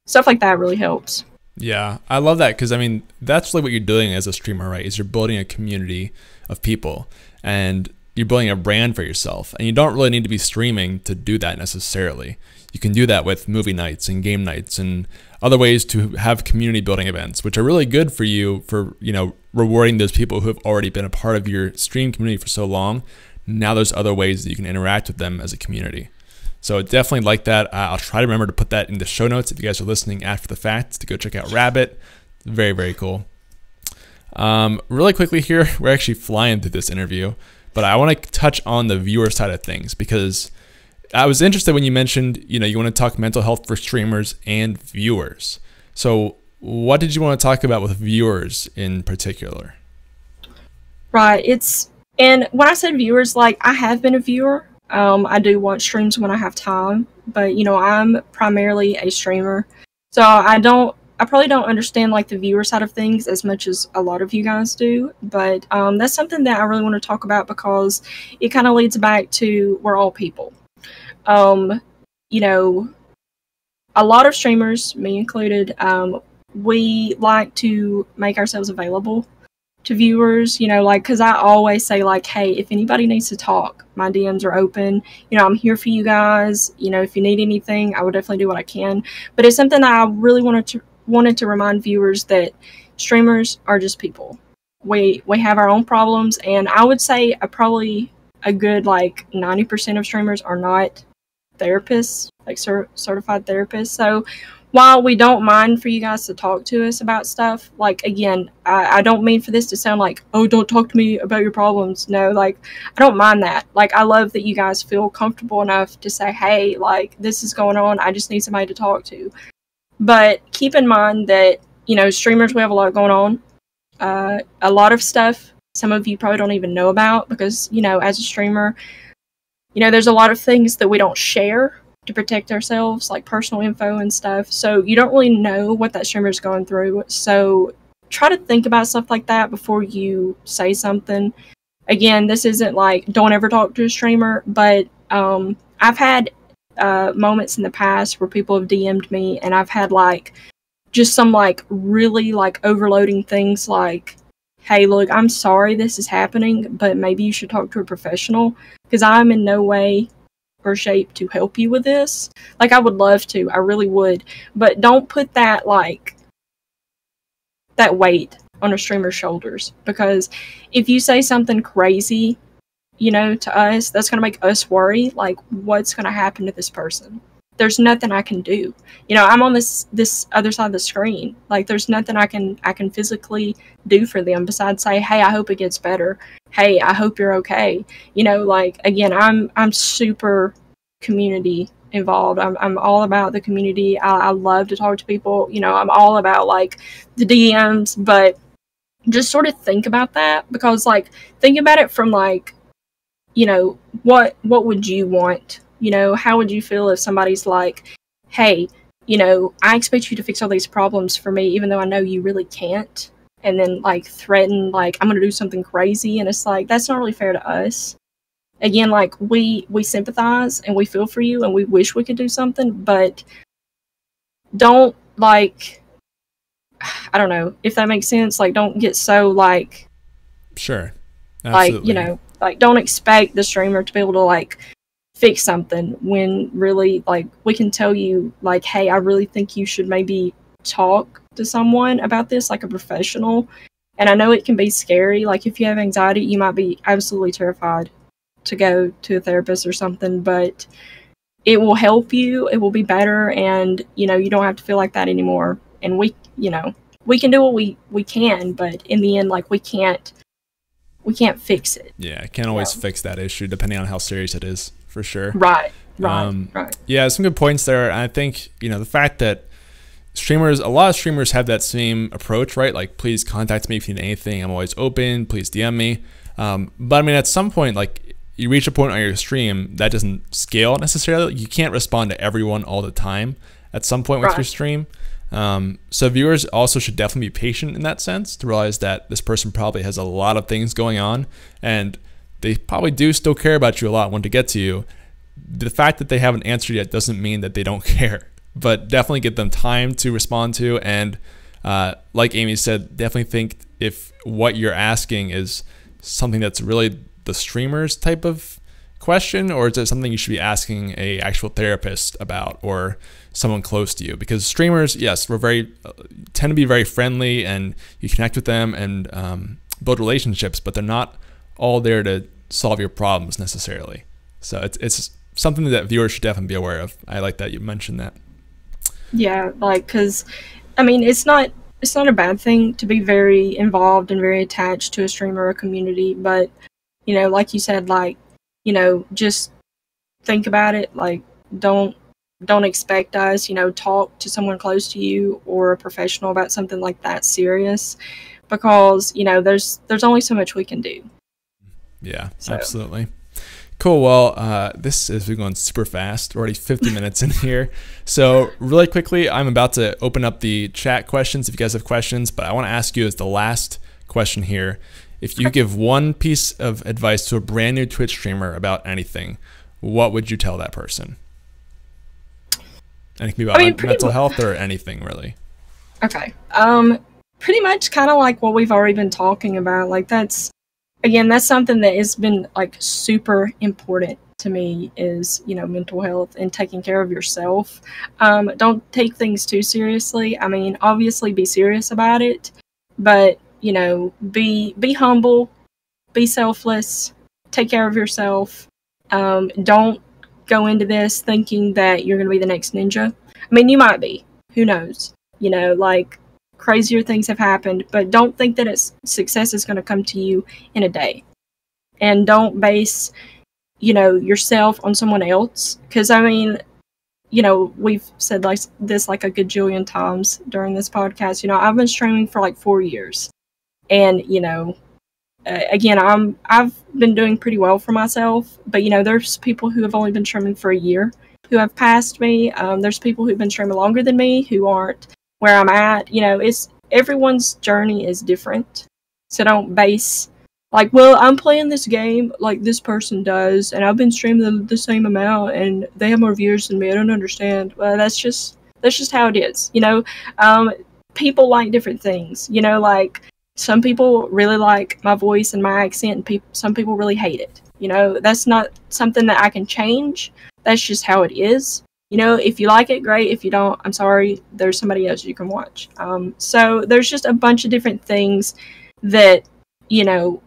stuff like that really helps. yeah, I love that, because I mean, that's really what you're doing as a streamer, right? Is you're building a community of people, and you're building a brand for yourself, and you don't really need to be streaming to do that necessarily. You can do that with movie nights and game nights and other ways to have community building events, which are really good for you, for, you know, rewarding those people who have already been a part of your stream community for so long. Now there's other ways that you can interact with them as a community. So definitely like that. I'll try to remember to put that in the show notes if you guys are listening after the fact, to go check out Rabbit. Very, very cool. Really quickly here, we're actually flying through this interview, but I want to touch on the viewer side of things, because I was interested when you mentioned, you know, you want to talk mental health for streamers and viewers. So what did you want to talk about with viewers in particular? Right. And when I said viewers, like, I have been a viewer. I do watch streams when I have time, but, you know, I'm primarily a streamer. So I probably don't understand like the viewer side of things as much as a lot of you guys do, but that's something that I really want to talk about, because it kind of leads back to we're all people. You know, a lot of streamers, me included, we like to make ourselves available to viewers, you know, like, because I always say, like, hey, if anybody needs to talk, my DMs are open. You know, I'm here for you guys. You know, if you need anything, I will definitely do what I can. But it's something that I really wanted to remind viewers that streamers are just people. we have our own problems, and I would say probably a good like 90% of streamers are not therapists, like certified therapists. So while we don't mind for you guys to talk to us about stuff, like again, I don't mean for this to sound like, oh, don't talk to me about your problems. No, like I don't mind that. Like I love that you guys feel comfortable enough to say, hey, like this is going on, I just need somebody to talk to. But keep in mind that, you know, streamers, we have a lot going on. A lot of stuff some of you probably don't even know about because, you know, as a streamer, you know, there's a lot of things that we don't share to protect ourselves, like personal info and stuff. So you don't really know what that streamer's going through. So try to think about stuff like that before you say something. Again, this isn't like don't ever talk to a streamer, but I've had moments in the past where people have DM'd me and I've had like just some like really like overloading things like, hey, look, I'm sorry this is happening, but maybe you should talk to a professional because I'm in no way or shape to help you with this. Like, I would love to. I really would. But don't put that, like, that weight on a streamer's shoulders because if you say something crazy, you know, to us, that's going to make us worry, like, what's going to happen to this person? There's nothing I can do. You know, I'm on this other side of the screen. Like, there's nothing I can physically do for them besides say, hey, I hope it gets better. Hey, I hope you're okay. You know, like, again, I'm super community involved. I'm all about the community. I love to talk to people. You know, I'm all about, like, the DMs, but just sort of think about that because, like, think about it from, like, you know, what would you want? You know, how would you feel if somebody's like, hey, you know, I expect you to fix all these problems for me, even though I know you really can't, and then like threaten, like, I'm going to do something crazy. And it's like, that's not really fair to us. Again, like we sympathize and we feel for you and we wish we could do something, but don't like, I don't know if that makes sense. Like, don't get so like, sure. Absolutely. Like, you know, like don't expect the streamer to be able to like fix something when really like we can tell you like, hey, I really think you should maybe talk to someone about this, like a professional. And I know it can be scary. Like if you have anxiety, you might be absolutely terrified to go to a therapist or something, but it will help you. It will be better. And, you know, you don't have to feel like that anymore. And we, you know, we can do what we can, but in the end, like we can't fix it. Yeah, I can't always fix that issue depending on how serious it is. For sure. Right. Yeah, some good points there. I think, you know, the fact that a lot of streamers have that same approach, right? Like, please contact me if you need anything. I'm always open. Please DM me. But I mean, at some point, like, you reach a point on your stream that doesn't scale necessarily. You can't respond to everyone all the time at some point with your stream. So viewers also should definitely be patient in that sense to realize that this person probably has a lot of things going on and they probably do still care about you a lot, want to get to you. The fact that they haven't answered yet doesn't mean that they don't care, but definitely give them time to respond to. And like Amy said, definitely think if what you're asking is something that's really the streamer's type of question, or is it something you should be asking a actual therapist about or someone close to you? Because streamers, yes, we're tend to be very friendly and you connect with them and build relationships, but they're not all there to solve your problems necessarily. So it's something that viewers should definitely be aware of. I like that you mentioned that. Yeah, like, because I mean, it's not a bad thing to be very involved and very attached to a streamer or a community, but you know, like you said, like, you know, just think about it. Like, don't expect us, you know, talk to someone close to you or a professional about something like that serious, because you know, there's only so much we can do. Yeah, absolutely. Cool. Well, this is going super fast. We're already 50 minutes in here. So really quickly, I'm about to open up the chat questions if you guys have questions, but I want to ask you as the last question here. If you give one piece of advice to a brand new Twitch streamer about anything, what would you tell that person? And it can be about mental health or anything really. Okay. Pretty much kind of like what we've already been talking about. Like that's something that has been like super important to me is, you know, mental health and taking care of yourself. Don't take things too seriously. I mean, obviously be serious about it, but you know, be humble, be selfless, take care of yourself. Don't go into this thinking that you're going to be the next ninja. I mean, you might be. Who knows? You know, like, crazier things have happened, but don't think that success is going to come to you in a day. And don't base, you know, yourself on someone else. Because, I mean, you know, we've said like this like a gajillion times during this podcast. You know, I've been streaming for like 4 years. And, you know, again, I've been doing pretty well for myself. But, you know, there's people who have only been streaming for a year who have passed me. There's people who've been streaming longer than me who aren't where I'm at. You know, everyone's journey is different. So don't base like, well, I'm playing this game like this person does, and I've been streaming the same amount, and they have more viewers than me. I don't understand. Well, that's just how it is. You know, people like different things. You know, like some people really like my voice and my accent, and some people really hate it. You know, that's not something that I can change. That's just how it is. You know, if you like it, great. If you don't, I'm sorry. There's somebody else you can watch. So there's just a bunch of different things that, you know,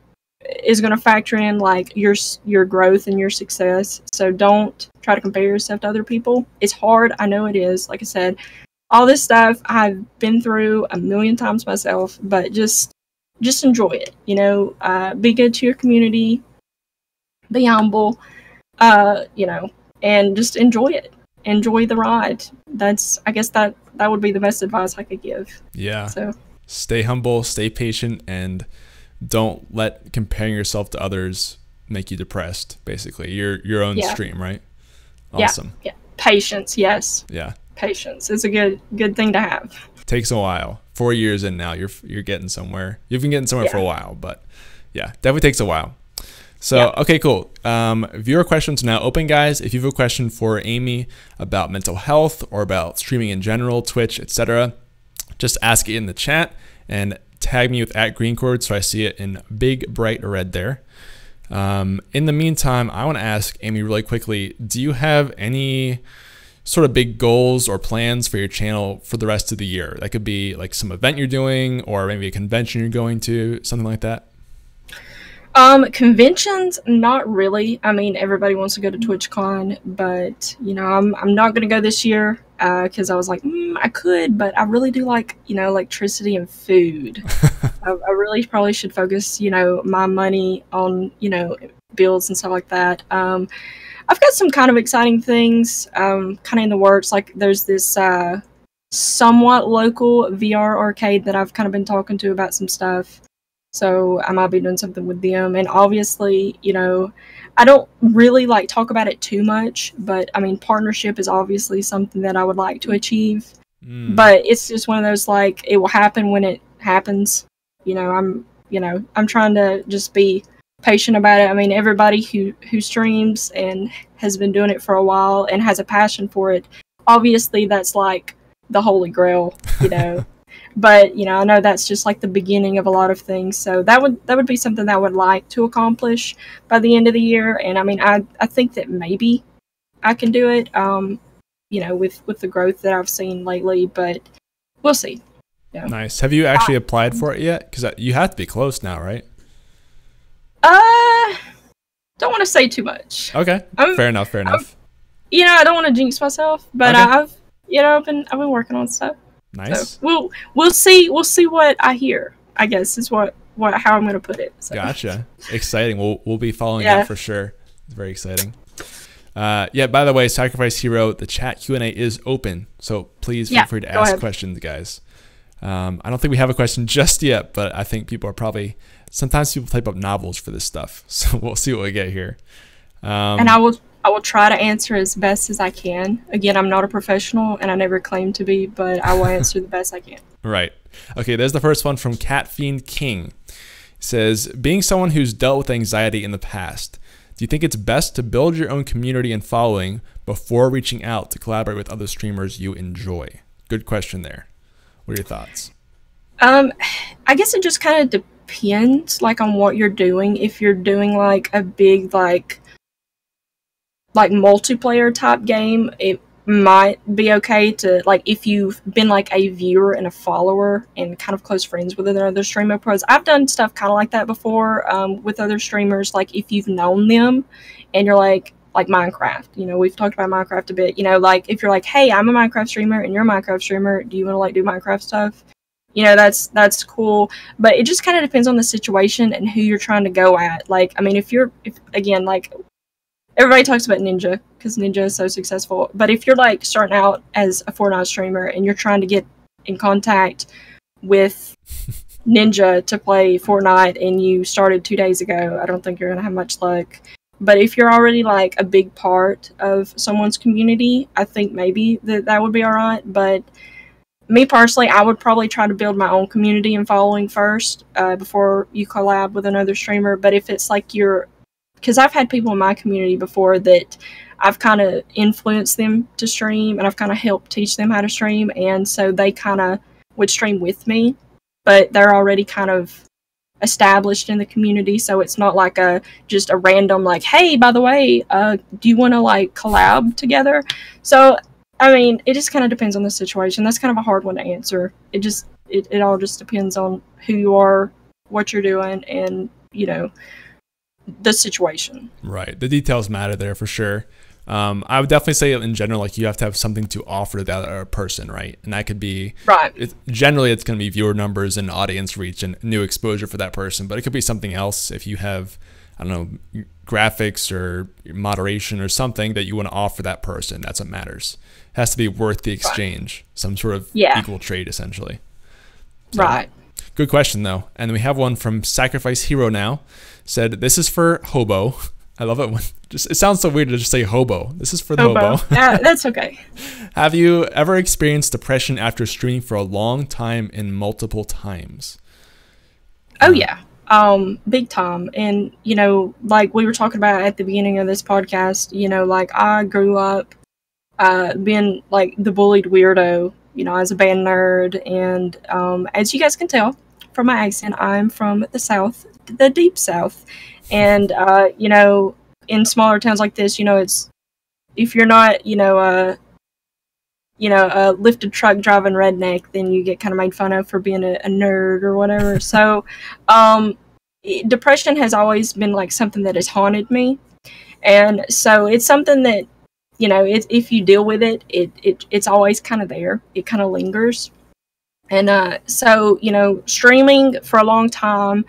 is going to factor in like your growth and your success. So don't try to compare yourself to other people. It's hard. I know it is. Like I said, all this stuff I've been through a million times myself, but just enjoy it. You know, be good to your community, be humble, you know, and just enjoy it. Enjoy the ride. I guess that would be the best advice I could give. Yeah. So stay humble, stay patient, and don't let comparing yourself to others make you depressed. Basically, your own stream, right? Awesome. Yeah. Patience. Yes. Yeah. Patience is a good thing to have. Takes a while. 4 years in now, you're getting somewhere. You've been getting somewhere for a while, but yeah, definitely takes a while. So, okay, cool. Viewer questions are now open, guys. If you have a question for Amy about mental health or about streaming in general, Twitch, etc., just ask it in the chat and tag me with @GreenChord so I see it in big, bright red there. In the meantime, I want to ask Amy really quickly, do you have any sort of big goals or plans for your channel for the rest of the year? That could be like some event you're doing or maybe a convention you're going to, something like that. Conventions, not really. I mean, everybody wants to go to TwitchCon, but you know, I'm not gonna go this year because I was like, I could, but I really do like, you know, electricity and food. I really probably should focus, you know, my money on, you know, bills and stuff like that. I've got some kind of exciting things kind of in the works. Like there's this somewhat local VR arcade that I've kind of been talking to about some stuff. So I might be doing something with them. And obviously, you know, I don't really like talk about it too much, but I mean, partnership is obviously something that I would like to achieve. But it's just one of those, like, it will happen when it happens. You know, I'm trying to just be patient about it. I mean, everybody who streams and has been doing it for a while and has a passion for it, obviously that's like the holy grail, you know. But, you know, I know that's just like the beginning of a lot of things. So that would be something that I would like to accomplish by the end of the year. And I mean, I think that maybe I can do it, you know, with the growth that I've seen lately, but we'll see. Yeah. Nice. Have you actually applied for it yet? Because you have to be close now, right? Don't want to say too much. Okay. Fair enough. You know, I don't want to jinx myself, but okay. I've been working on stuff. Nice. So we'll see what I hear, I guess is how I'm gonna put it. So. Gotcha. Exciting. We'll be following that for sure. It's very exciting. Yeah, by the way, Sacrifice Hero, the chat Q&A is open, so please feel free to ask questions, guys. I don't think we have a question just yet, but I think people are probably, sometimes people type up novels for this stuff, so we'll see what we get here. And I will try to answer as best as I can. Again, I'm not a professional, and I never claim to be, but I will answer the best I can. Right. Okay, there's the first one from Cat Fiend King. It says, being someone who's dealt with anxiety in the past, do you think it's best to build your own community and following before reaching out to collaborate with other streamers you enjoy? Good question there. What are your thoughts? I guess it just kind of depends, like, on what you're doing. If you're doing like a big like multiplayer type game, it might be okay to, like, if you've been like a viewer and a follower and kind of close friends with other streamer pros. I've done stuff kind of like that before with other streamers. Like if you've known them and you're like Minecraft, you know, we've talked about Minecraft a bit, you know, like if you're like, hey, I'm a Minecraft streamer and you're a Minecraft streamer, do you want to like do Minecraft stuff? You know, that's cool, but it just kind of depends on the situation and who you're trying to go at. Like, I mean, if again, like, everybody talks about Ninja because Ninja is so successful, but if you're like starting out as a Fortnite streamer and you're trying to get in contact with Ninja to play Fortnite and you started 2 days ago, I don't think you're gonna have much luck. But if you're already like a big part of someone's community, I think maybe that would be alright. But me personally, I would probably try to build my own community and following first before you collab with another streamer. But if it's like because I've had people in my community before that I've kind of influenced them to stream and I've kind of helped teach them how to stream, and so they kind of would stream with me, but they're already kind of established in the community, so it's not like just a random like, hey, by the way, do you want to like collab together? So I mean, it just kind of depends on the situation. That's kind of a hard one to answer. It all just depends on who you are, what you're doing, and you know, the situation. Right, the details matter there for sure. I would definitely say in general, like you have to have something to offer that other person, right? And that could be generally it's going to be viewer numbers and audience reach and new exposure for that person, but it could be something else. If you have, I don't know, graphics or moderation or something that you want to offer that person, that's what matters. It has to be worth the exchange, some sort of equal trade essentially. So, right. Good question though. And then we have one from Sacrifice Hero Now. Said, this is for hobo. I love it when it sounds so weird to just say hobo. This is for the hobo. Yeah, that's okay. Have you ever experienced depression after streaming for a long time and multiple times? Oh yeah, big time. And you know, like we were talking about at the beginning of this podcast, you know, like I grew up being like the bullied weirdo, you know, as a band nerd, and as you guys can tell from my accent, I'm from the South, the deep South. And you know, in smaller towns like this, you know, it's if you're not, you know, a lifted truck driving redneck, then you get kind of made fun of for being a nerd or whatever. So, depression has always been like something that has haunted me, and so it's something that, you know, if you deal with it, it's always kind of there. It kind of lingers, and so you know, streaming for a long time,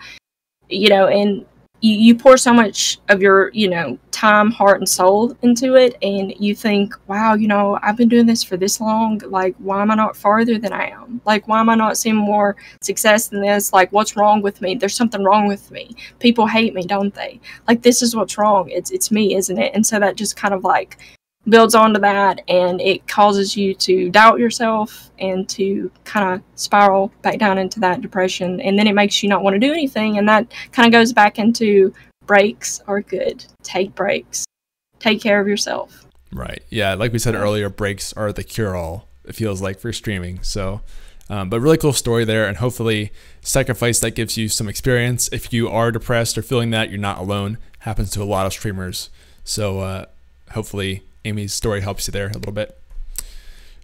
you know, and you pour so much of your, you know, time, heart, and soul into it, and you think, wow, you know, I've been doing this for this long, like, why am I not farther than I am? Like, why am I not seeing more success than this? Like, what's wrong with me? There's something wrong with me. People hate me, don't they? Like, this is what's wrong. It's me, isn't it? And so that just kind of, like, builds onto that, and it causes you to doubt yourself and to kind of spiral back down into that depression, and then it makes you not want to do anything, and that kind of goes back into breaks are good. Take breaks. Take care of yourself. Right. Yeah, like we said earlier, breaks are the cure-all, it feels like, for streaming. So but really cool story there, and hopefully Sacrifice, that gives you some experience. If you are depressed or feeling that, you're not alone. Happens to a lot of streamers. So hopefully Amy's story helps you there a little bit.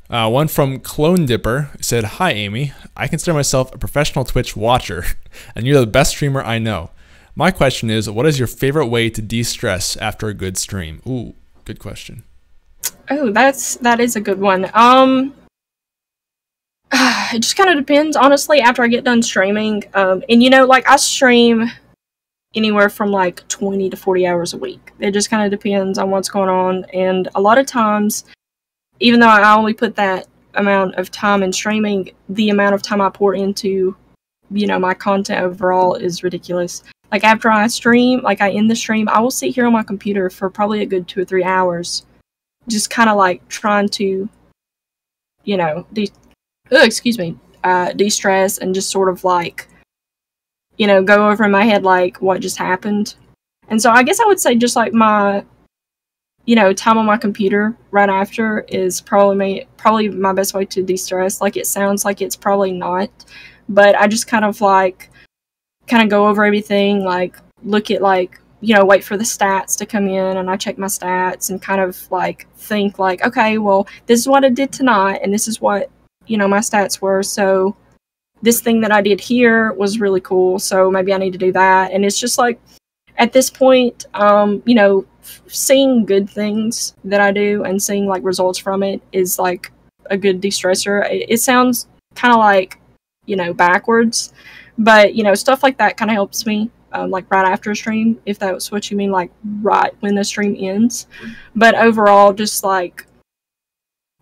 One from Clone Dipper said, hi Amy, I consider myself a professional Twitch watcher and you're the best streamer I know. My question is, what is your favorite way to de-stress after a good stream? Ooh, good question. Oh, that is a good one. It just kind of depends, honestly, after I get done streaming. And you know, like I stream anywhere from like 20 to 40 hours a week. It just kind of depends on what's going on. And a lot of times, even though I only put that amount of time in streaming, the amount of time I pour into, you know, my content overall is ridiculous. Like after I stream, like I end the stream, I will sit here on my computer for probably a good 2 or 3 hours, just kind of like trying to, you know, de-stress and just sort of like, you know, go over in my head like what just happened. And so I guess I would say just like my, you know, time on my computer right after is probably my best way to de-stress. Like it sounds like it's probably not, but I just kind of go over everything, like look at like you know, wait for the stats to come in, and I check my stats and kind of like think like, okay, well, this is what I did tonight, and this is what, you know, my stats were. So this thing that I did here was really cool. So maybe I need to do that. And it's just like, at this point, you know, seeing good things that I do and seeing like results from it is like a good de-stressor. It sounds kind of like, you know, backwards, but you know, stuff like that kind of helps me, like right after a stream, if that's what you mean, like right when the stream ends. But overall, just like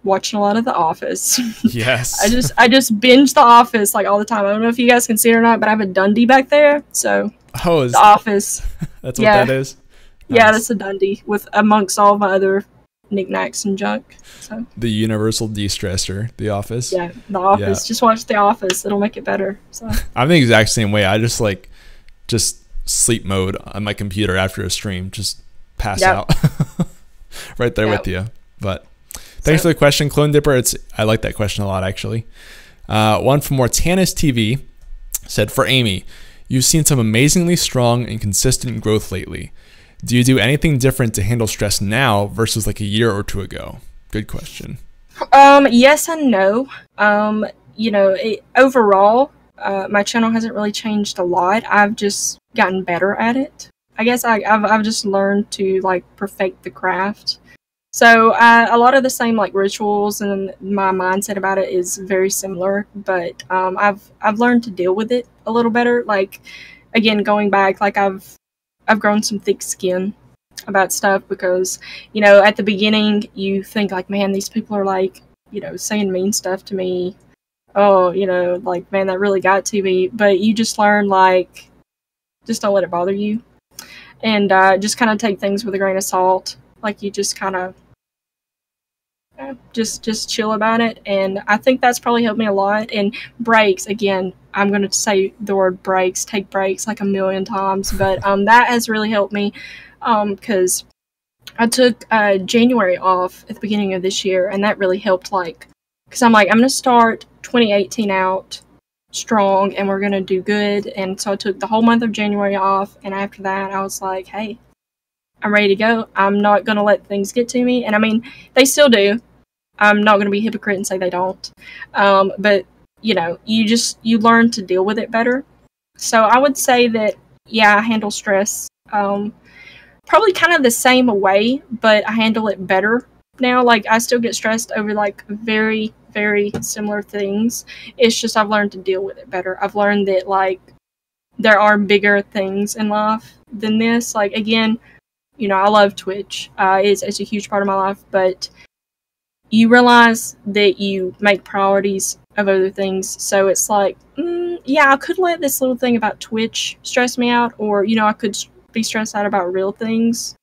watching a lot of The Office. Yes. I just binge The Office like all the time. I don't know if you guys can see it or not, but I have a Dundee back there. So The Office. That's what that is? Nice. Yeah, that's a Dundee with amongst all my other knickknacks and junk. So the universal de-stressor, The Office. Yeah, The Office. Yeah. Just watch The Office. It'll make it better. So I'm the exact same way. I just sleep mode on my computer after a stream. Just pass out. Right there with you. But thanks for the question, Clone Dipper. I like that question a lot, actually. One from Mortanis TV said, for Amy, you've seen some amazingly strong and consistent growth lately. Do you do anything different to handle stress now versus like a year or two ago? Good question. Yes and no. You know, overall, my channel hasn't really changed a lot. I've just gotten better at it. I guess I've just learned to like perfect the craft. So a lot of the same like rituals and my mindset about it is very similar, but I've learned to deal with it a little better. Like again, going back, like I've grown some thick skin about stuff because, you know, at the beginning you think like, man, these people are like, you know, saying mean stuff to me. Oh, you know, like, man, that really got to me. But you just learn like, just don't let it bother you, and just kind of take things with a grain of salt. Like you just kind of just chill about it, and I think that's probably helped me a lot. And breaks, again, I'm going to say the word breaks, take breaks like a million times, but that has really helped me because I took January off at the beginning of this year, and that really helped, like, because I'm like, I'm going to start 2018 out strong and we're going to do good. And so I took the whole month of January off, and after that I was like, hey, I'm ready to go. I'm not going to let things get to me. And I mean, they still do. I'm not going to be a hypocrite and say they don't. But, you know, you learn to deal with it better. So I would say that, yeah, I handle stress probably kind of the same way, but I handle it better now. Like, I still get stressed over, like, very, very similar things. It's just I've learned to deal with it better. I've learned that, like, there are bigger things in life than this. Like, again, you know, I love Twitch. It's a huge part of my life, but you realize that you make priorities of other things. So it's like, yeah, I could let this little thing about Twitch stress me out, or, you know, I could be stressed out about real things.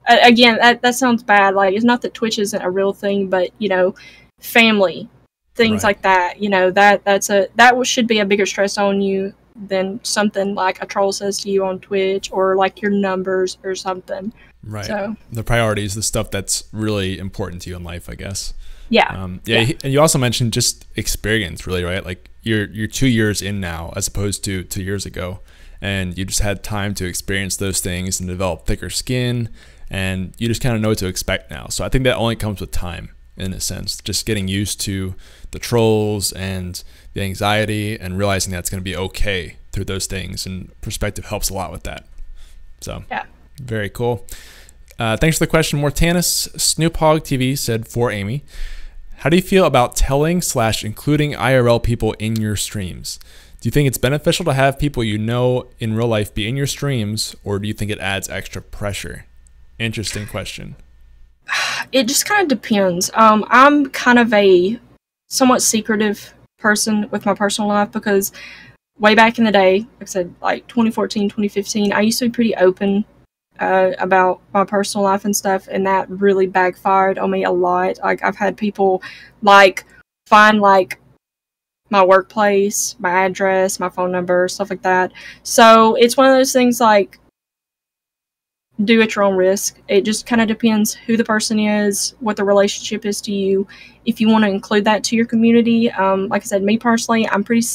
Again, that sounds bad. Like, it's not that Twitch isn't a real thing, but, you know, family, things like that. You know, that should be a bigger stress on you than something like a troll says to you on Twitch, or like your numbers or something. Right. So the priorities, the stuff that's really important to you in life, I guess. Yeah. And you also mentioned just experience, really, right? Like you're 2 years in now as opposed to 2 years ago, and you just had time to experience those things and develop thicker skin, and you just kind of know what to expect now. So I think that only comes with time, in a sense, just getting used to the trolls and the anxiety and realizing that's going to be okay through those things, and perspective helps a lot with that. So yeah, very cool. Thanks for the question. Mortanis Snoophog TV said, for Amy, how do you feel about telling/including IRL people in your streams? Do you think it's beneficial to have people you know in real life be in your streams, or do you think it adds extra pressure? Interesting question. It just kind of depends. I'm kind of a somewhat secretive person with my personal life, because way back in the day, like I said, like 2014, 2015, I used to be pretty open about my personal life and stuff, and that really backfired on me a lot. Like, I've had people like find like my workplace, my address, my phone number, stuff like that. So it's one of those things, like, do at your own risk. It just kind of depends who the person is, what the relationship is to you. If you want to include that to your community, like I said, me personally, I'm pretty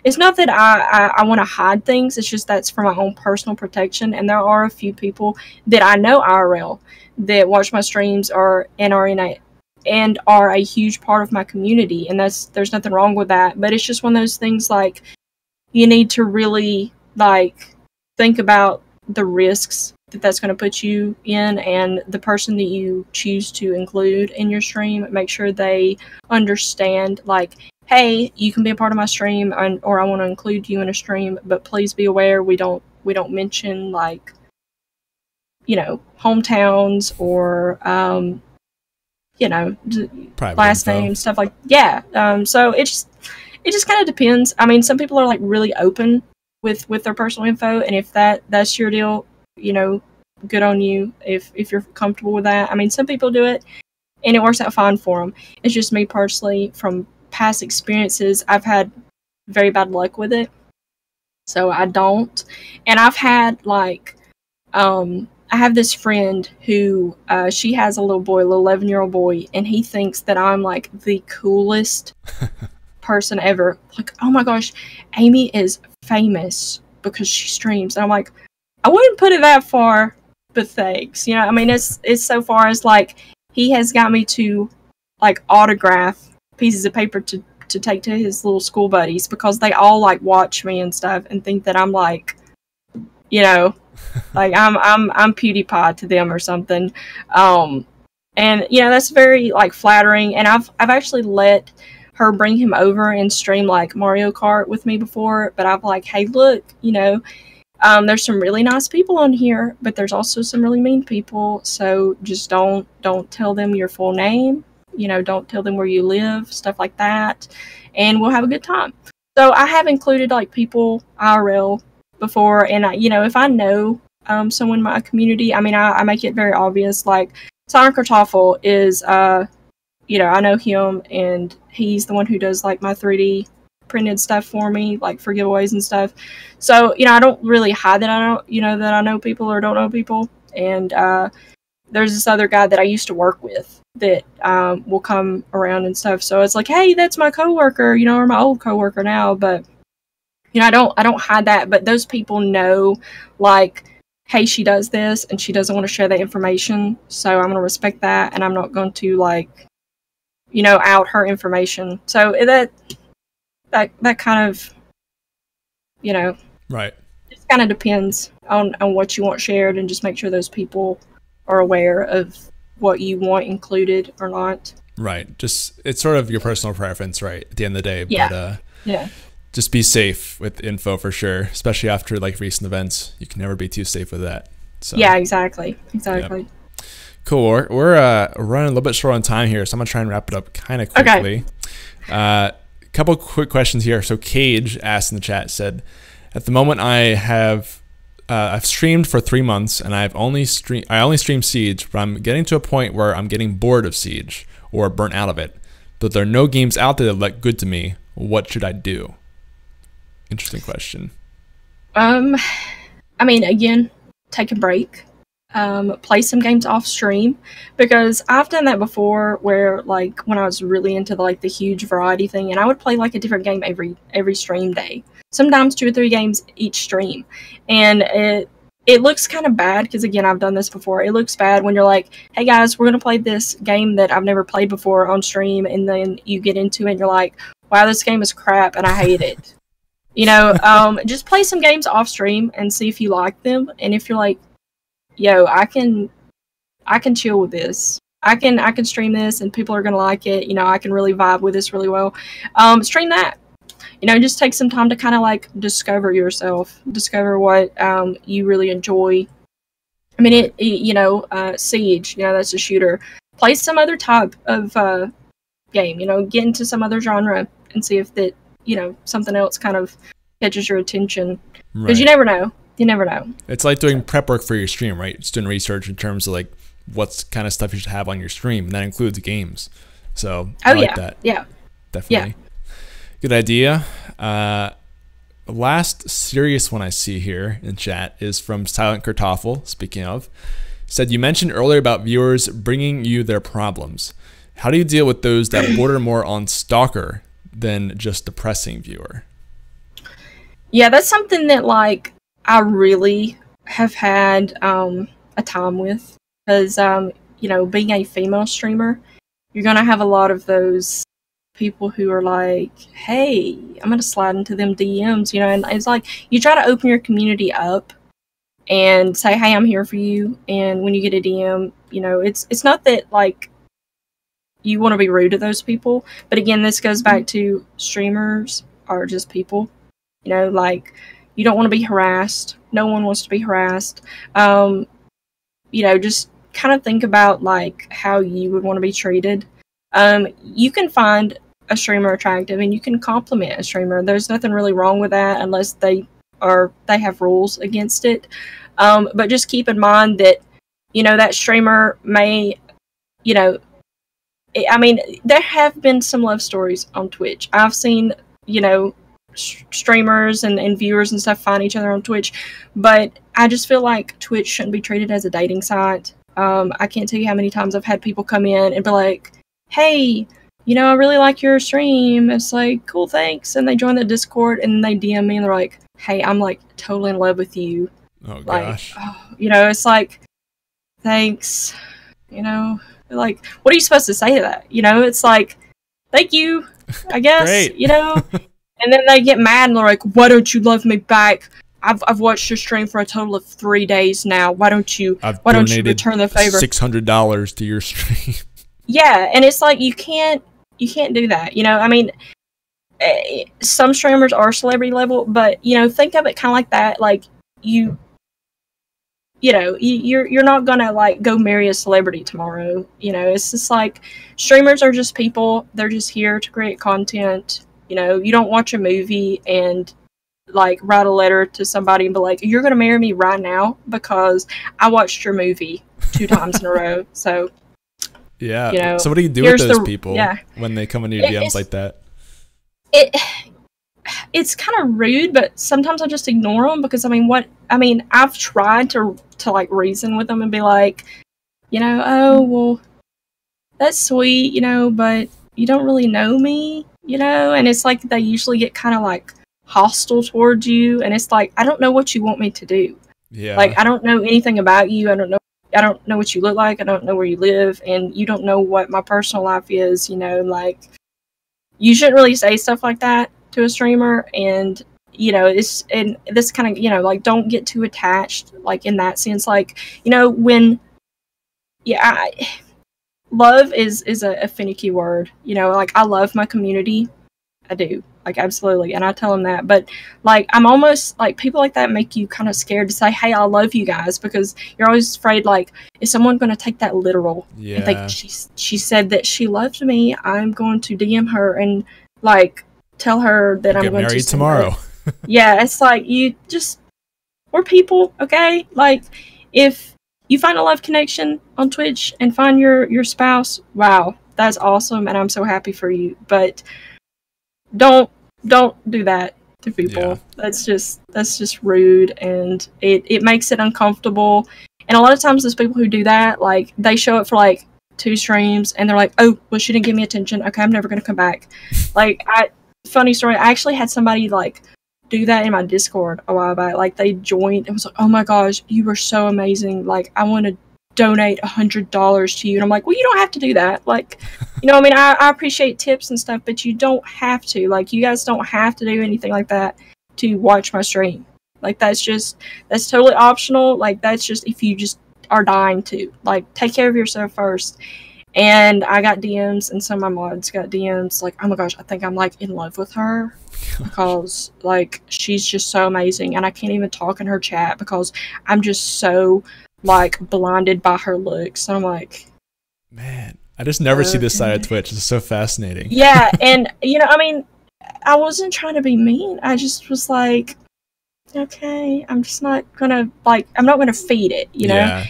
It's not that I want to hide things. It's just that's for my own personal protection. And there are a few people that I know IRL that watch my streams and are a huge part of my community. And there's nothing wrong with that. But it's just one of those things, like, you need to really, like, think about the risks that's going to put you in, and the person that you choose to include in your stream. Make sure they understand, like, hey, you can be a part of my stream, or I want to include you in a stream, but please be aware we don't mention, like, you know, hometowns or you know, Private last info. name, stuff like, yeah. So it just kind of depends. I mean, some people are, like, really open with their personal info, and if that's your deal, you know, good on you if you're comfortable with that. I mean, some people do it and it works out fine for them. It's just me personally, from past experiences, I've had very bad luck with it, so I don't. And I've had, like, I have this friend who she has a little 11-year-old boy, and he thinks that I'm, like, the coolest person ever. Like, oh my gosh, Amy is famous because she streams. And I'm like, I wouldn't put it that far, but thanks. You know, I mean, it's so far as, like, he has got me to, like, autograph pieces of paper to take to his little school buddies, because they all, like, watch me and stuff and think that I'm, like, you know, like I'm PewDiePie to them or something. And you know, that's very, like, flattering. And I've actually let her bring him over and stream, like, Mario Kart with me before, but I'm like, hey, look, you know, there's some really nice people on here, but there's also some really mean people. So just don't tell them your full name. You know, don't tell them where you live, stuff like that, and we'll have a good time. So I have included, like, people IRL before, and you know, if I know someone in my community, I mean, I make it very obvious. Like, Silent Kartoffel is, you know, I know him, and he's the one who does, like, my 3D printed stuff for me, like, for giveaways and stuff. So, you know, I don't really hide that I know people or don't know people. And there's this other guy that I used to work with that will come around and stuff. So it's like, hey, that's my coworker, you know, or my old coworker now. But, you know, I don't hide that. But those people know, like, hey, she does this and she doesn't want to share that information. So I'm going to respect that, and I'm not going to, like, you know, out her information. So that kind of, you know, Right. It kind of depends on what you want shared, and just make sure those people are aware of what you want included or not. Right. Just, it's sort of your personal preference, right, at the end of the day. Yeah. But Yeah. just be safe with info for sure, especially after, like, recent events. You can never be too safe with that. So Yeah, exactly. Exactly. Yep. Cool. We're running a little bit short on time here, so I'm gonna try and wrap it up kind of quickly. Okay. Couple quick questions here. So Cage asked in the chat, said, at the moment I've streamed for 3 months, and I only stream Siege, but I'm getting to a point where I'm getting bored of Siege or burnt out of it. But there are no games out there that look good to me. What should I do? Interesting question. I mean, again, take a break. Play some games off stream, because I've done that before, where, like, when I was really into the huge variety thing, and I would play, like, a different game every stream day, sometimes 2 or 3 games each stream, and it looks kind of bad, because, again, I've done this before. It looks bad when you're like, hey guys, we're gonna play this game that I've never played before on stream, and then you get into it and you're like, wow, this game is crap and I hate it. You know, just play some games off stream and see if you like them, and if you're like, yo, I can chill with this. I can stream this and people are gonna like it. You know, I can really vibe with this really well. Stream that. You know, just take some time to kind of, like, discover yourself, discover what you really enjoy. I mean, you know, Siege. You know, that's a shooter. Play some other type of game. You know, get into some other genre and see if that, you know, something else kind of catches your attention. Because you never know. You never know. It's like doing prep work for your stream, right? Just doing research in terms of, like, what kind of stuff you should have on your stream, and that includes games. So I like that. Yeah. Definitely. Yeah. Good idea. Last serious one I see here in chat is from Silent Kartoffel, speaking of. Said, you mentioned earlier about viewers bringing you their problems. How do you deal with those that border more on stalker than just depressing viewer? Yeah, that's something that, like, I really have had a time with. Because, you know, being a female streamer, you're going to have a lot of those people who are like, hey, I'm going to slide into them DMs, you know, and it's like, you try to open your community up and say, hey, I'm here for you. And when you get a DM, you know, it's not that, like, you want to be rude to those people. But again, this goes back to streamers are just people. You know, like, you don't want to be harassed. No one wants to be harassed. You know, just kind of think about, like, how you would want to be treated. You can find a streamer attractive and you can compliment a streamer. There's nothing really wrong with that unless they have rules against it. But just keep in mind that, you know, that streamer may, you know, I mean, there have been some love stories on Twitch. I've seen, you know, streamers and viewers and stuff find each other on Twitch, but I just feel like Twitch shouldn't be treated as a dating site. I can't tell you how many times I've had people come in and be like, hey, you know, I really like your stream. It's like, cool, thanks. And they join the Discord and they DM me and they're like, hey, I'm like totally in love with you. Oh, like, gosh. You know, it's like, thanks. You know, like, what are you supposed to say to that? You know, it's like, thank you, I guess. Great. You know? And then they get mad and they're like, why don't you love me back? I've watched your stream for a total of 3 days now. Why don't you return the favor? $600 to your stream. Yeah, and it's like, you can't do that. You know, I mean, some streamers are celebrity level, but, you know, think of it kind of like that. Like, you know, you're not gonna, like, go marry a celebrity tomorrow. You know, it's just like, streamers are just people. They're just here to create content. You know, you don't watch a movie and, like, write a letter to somebody and be like, you're gonna marry me right now because I watched your movie 2 times in a row. So, yeah. You know, so what do you do with those people when they come into your DMs like that? It's kind of rude, but sometimes I just ignore them because, I've tried to like reason with them and be like, you know, oh, well, that's sweet, you know, but you don't really know me, you know, and it's like they usually get kind of like hostile towards you, and it's like, I don't know what you want me to do. Yeah. Like, I don't know anything about you. I don't know what you look like. I don't know where you live, and you don't know what my personal life is, you know, like, you shouldn't really say stuff like that to a streamer. And, you know, this kind of, you know, like, don't get too attached, like, in that sense. Like, you know, when, yeah, love is a finicky word, you know, like, I love my community. I do, like, absolutely, and I tell them that, but, like, I'm almost, like, people like that make you kind of scared to say, hey, I love you guys, because you're always afraid, like, is someone going to take that literal? Yeah. And think she said that she loved me, I'm going to DM her and, like, tell her that I'm going to married tomorrow. Yeah, it's like, we're people, okay? Like, if you find a love connection on Twitch and find your spouse, wow, that's awesome, and I'm so happy for you, but don't do that to people. Yeah. That's just rude, and it makes it uncomfortable. And a lot of times those people who do that, like, they show up for like 2 streams and they're like, oh, well, she didn't give me attention, okay, I'm never gonna come back. Like, funny story, I actually had somebody like do that in my Discord a while back. Like, they joined and was like, oh my gosh, you were so amazing, like, I want to donate $100 to you. And I'm like, well, you don't have to do that. Like, you know, I mean, I appreciate tips and stuff, but you don't have to. Like, you guys don't have to do anything like that to watch my stream. Like, that's totally optional. Like, that's just if you just are dying to. Like, take care of yourself first. And I got DMs, and some of my mods got DMs, like, oh my gosh, I think I'm, like, in love with her. Because, like, she's just so amazing, and I can't even talk in her chat because I'm just so, like, blinded by her looks. And I'm like, man, I just never see this side of Twitch. It's so fascinating. Yeah, and, you know, I mean, I wasn't trying to be mean. I just was like, okay, I'm just not gonna, like, I'm not gonna feed it, you know? Yeah.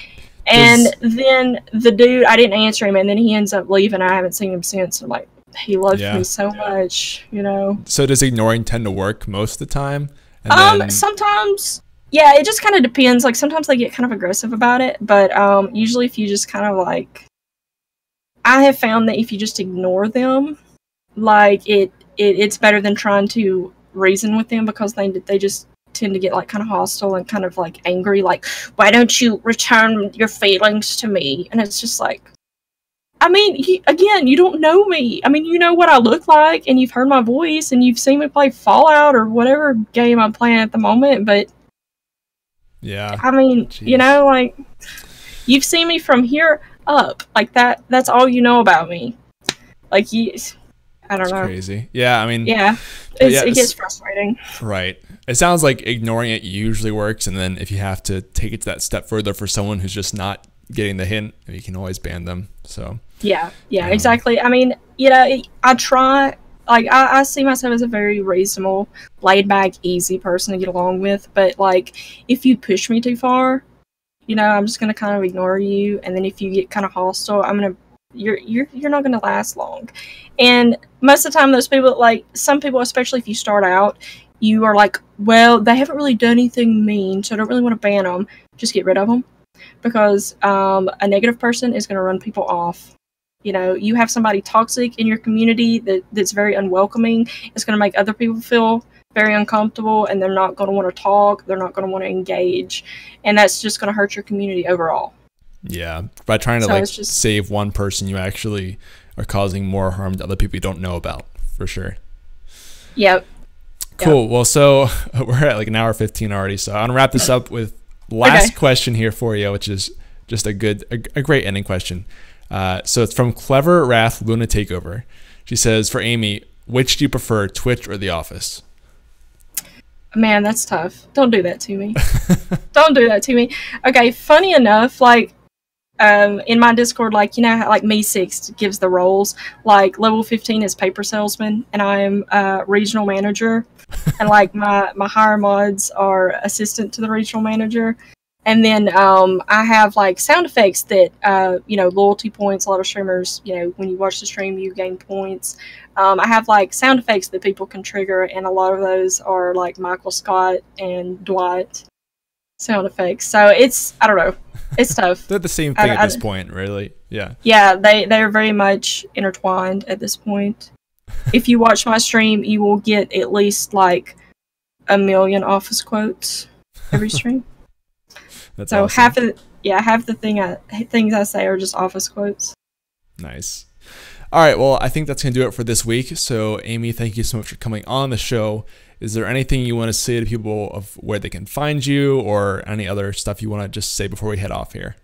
And then the dude, I didn't answer him, and then he ends up leaving. I haven't seen him since. I'm like, he loved me so much, you know? So does ignoring tend to work most of the time? And then... Sometimes... Yeah, it just kind of depends. Like, sometimes they get kind of aggressive about it, but usually if you just kind of, like... I have found that if you just ignore them, like, it's better than trying to reason with them because they just tend to get like kind of hostile and kind of like angry, like, why don't you return your feelings to me? And it's just like, I mean, again, you don't know me. I mean, you know what I look like, and you've heard my voice, and you've seen me play Fallout or whatever game I'm playing at the moment, but yeah, I mean, jeez. you know, like, you've seen me from here up, like that's all you know about me. Like, I don't know. Crazy. Yeah, I mean, yeah, it gets frustrating. Right. It sounds like ignoring it usually works, and then if you have to take it to that step further for someone who's just not getting the hint, you can always ban them. So yeah, exactly. I mean, you know, I try. Like, I see myself as a very reasonable, laid back, easy person to get along with. But like, if you push me too far, you know, I'm just gonna kind of ignore you. And then if you get kind of hostile, you're not gonna last long. And most of the time, those people, like some people, especially if you start out, you are like, well, they haven't really done anything mean, so I don't really want to ban them. Just get rid of them, because a negative person is gonna run people off. You know, you have somebody toxic in your community that's very unwelcoming. It's going to make other people feel very uncomfortable, and they're not going to want to talk. They're not going to want to engage, and that's just going to hurt your community overall. Yeah, by trying to save one person, you actually are causing more harm to other people you don't know about, for sure. Yep. Cool. Yep. Well, so we're at like an hour 15 already, so I'm gonna wrap this up with last question here for you, which is just a great ending question. So it's from Clever Wrath Luna Takeover. She says, for Amy, which do you prefer, Twitch or The Office? Man, that's tough. Don't do that to me. Don't do that to me. Okay, funny enough, like, in my Discord, like, you know how, like, Me6 gives the roles. Like, level 15 is paper salesman, and I am regional manager. And, like, my higher mods are assistant to the regional manager. And then I have like sound effects that, you know, loyalty points. A lot of streamers, you know, when you watch the stream, you gain points. I have like sound effects that people can trigger, and a lot of those are like Michael Scott and Dwight sound effects. So it's, I don't know, it's tough. They're the same thing at this point, really. Yeah. Yeah, they're very much intertwined at this point. If you watch my stream, you will get at least like 1 million office quotes every stream. That's so awesome. half the things I say are just office quotes. Nice. All right, well, I think that's going to do it for this week. So, Amy, thank you so much for coming on the show. Is there anything you want to say to people of where they can find you, or any other stuff you want to just say before we head off here?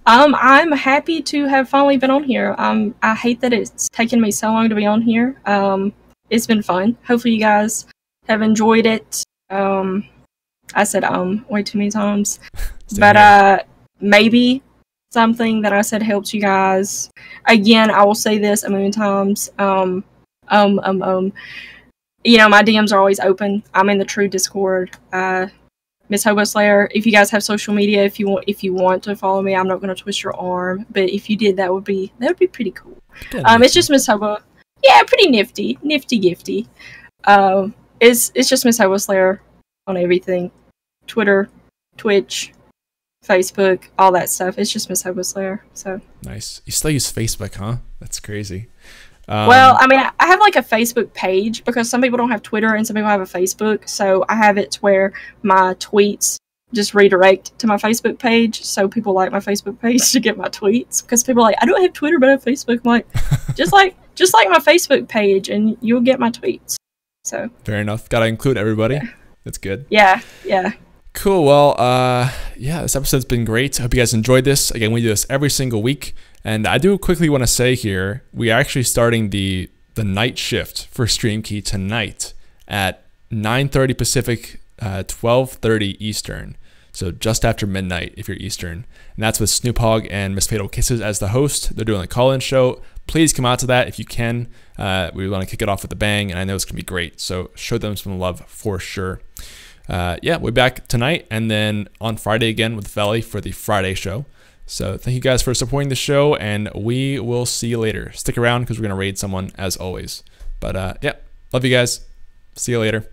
I'm happy to have finally been on here. I hate that it's taken me so long to be on here. It's been fun. Hopefully you guys have enjoyed it. I said way too many times. But maybe something that I said helps you guys. Again, I will say this a million times. You know, my DMs are always open. I'm in the True Discord. mshoboslayer. If you guys have social media, if you want to follow me, I'm not going to twist your arm. But if you did, that would be pretty cool. It's just mshobo. Yeah, pretty nifty, gifty. It's just mshoboslayer on everything. Twitter, Twitch, Facebook, all that stuff. It's just mshoboslayer. So nice. You still use Facebook, huh? That's crazy. Well, I mean, I have like a Facebook page because some people don't have Twitter and some people have a Facebook. So I have it to where my tweets just redirect to my Facebook page. So people like my Facebook page to get my tweets, because people are like, I don't have Twitter, but I have Facebook. I'm like, just like my Facebook page, and you'll get my tweets. So fair enough. Got to include everybody. Yeah. That's good. Yeah. Cool. Well, yeah, this episode's been great. I hope you guys enjoyed this. Again, we do this every single week. And I do quickly want to say here, we are actually starting the night shift for StreamKey tonight at 9:30 Pacific, 12:30 Eastern. So just after midnight if you're Eastern. And that's with Snoop Hogg and Miss Fatal Kisses as the host. They're doing a call-in show. Please come out to that if you can. We want to kick it off with a bang, and I know it's going to be great. So show them some love for sure. Yeah, we're back tonight, and then on Friday again with Valley for the Friday show. So thank you guys for supporting the show, and we will see you later. Stick around because we're going to raid someone as always. But yeah, love you guys. See you later.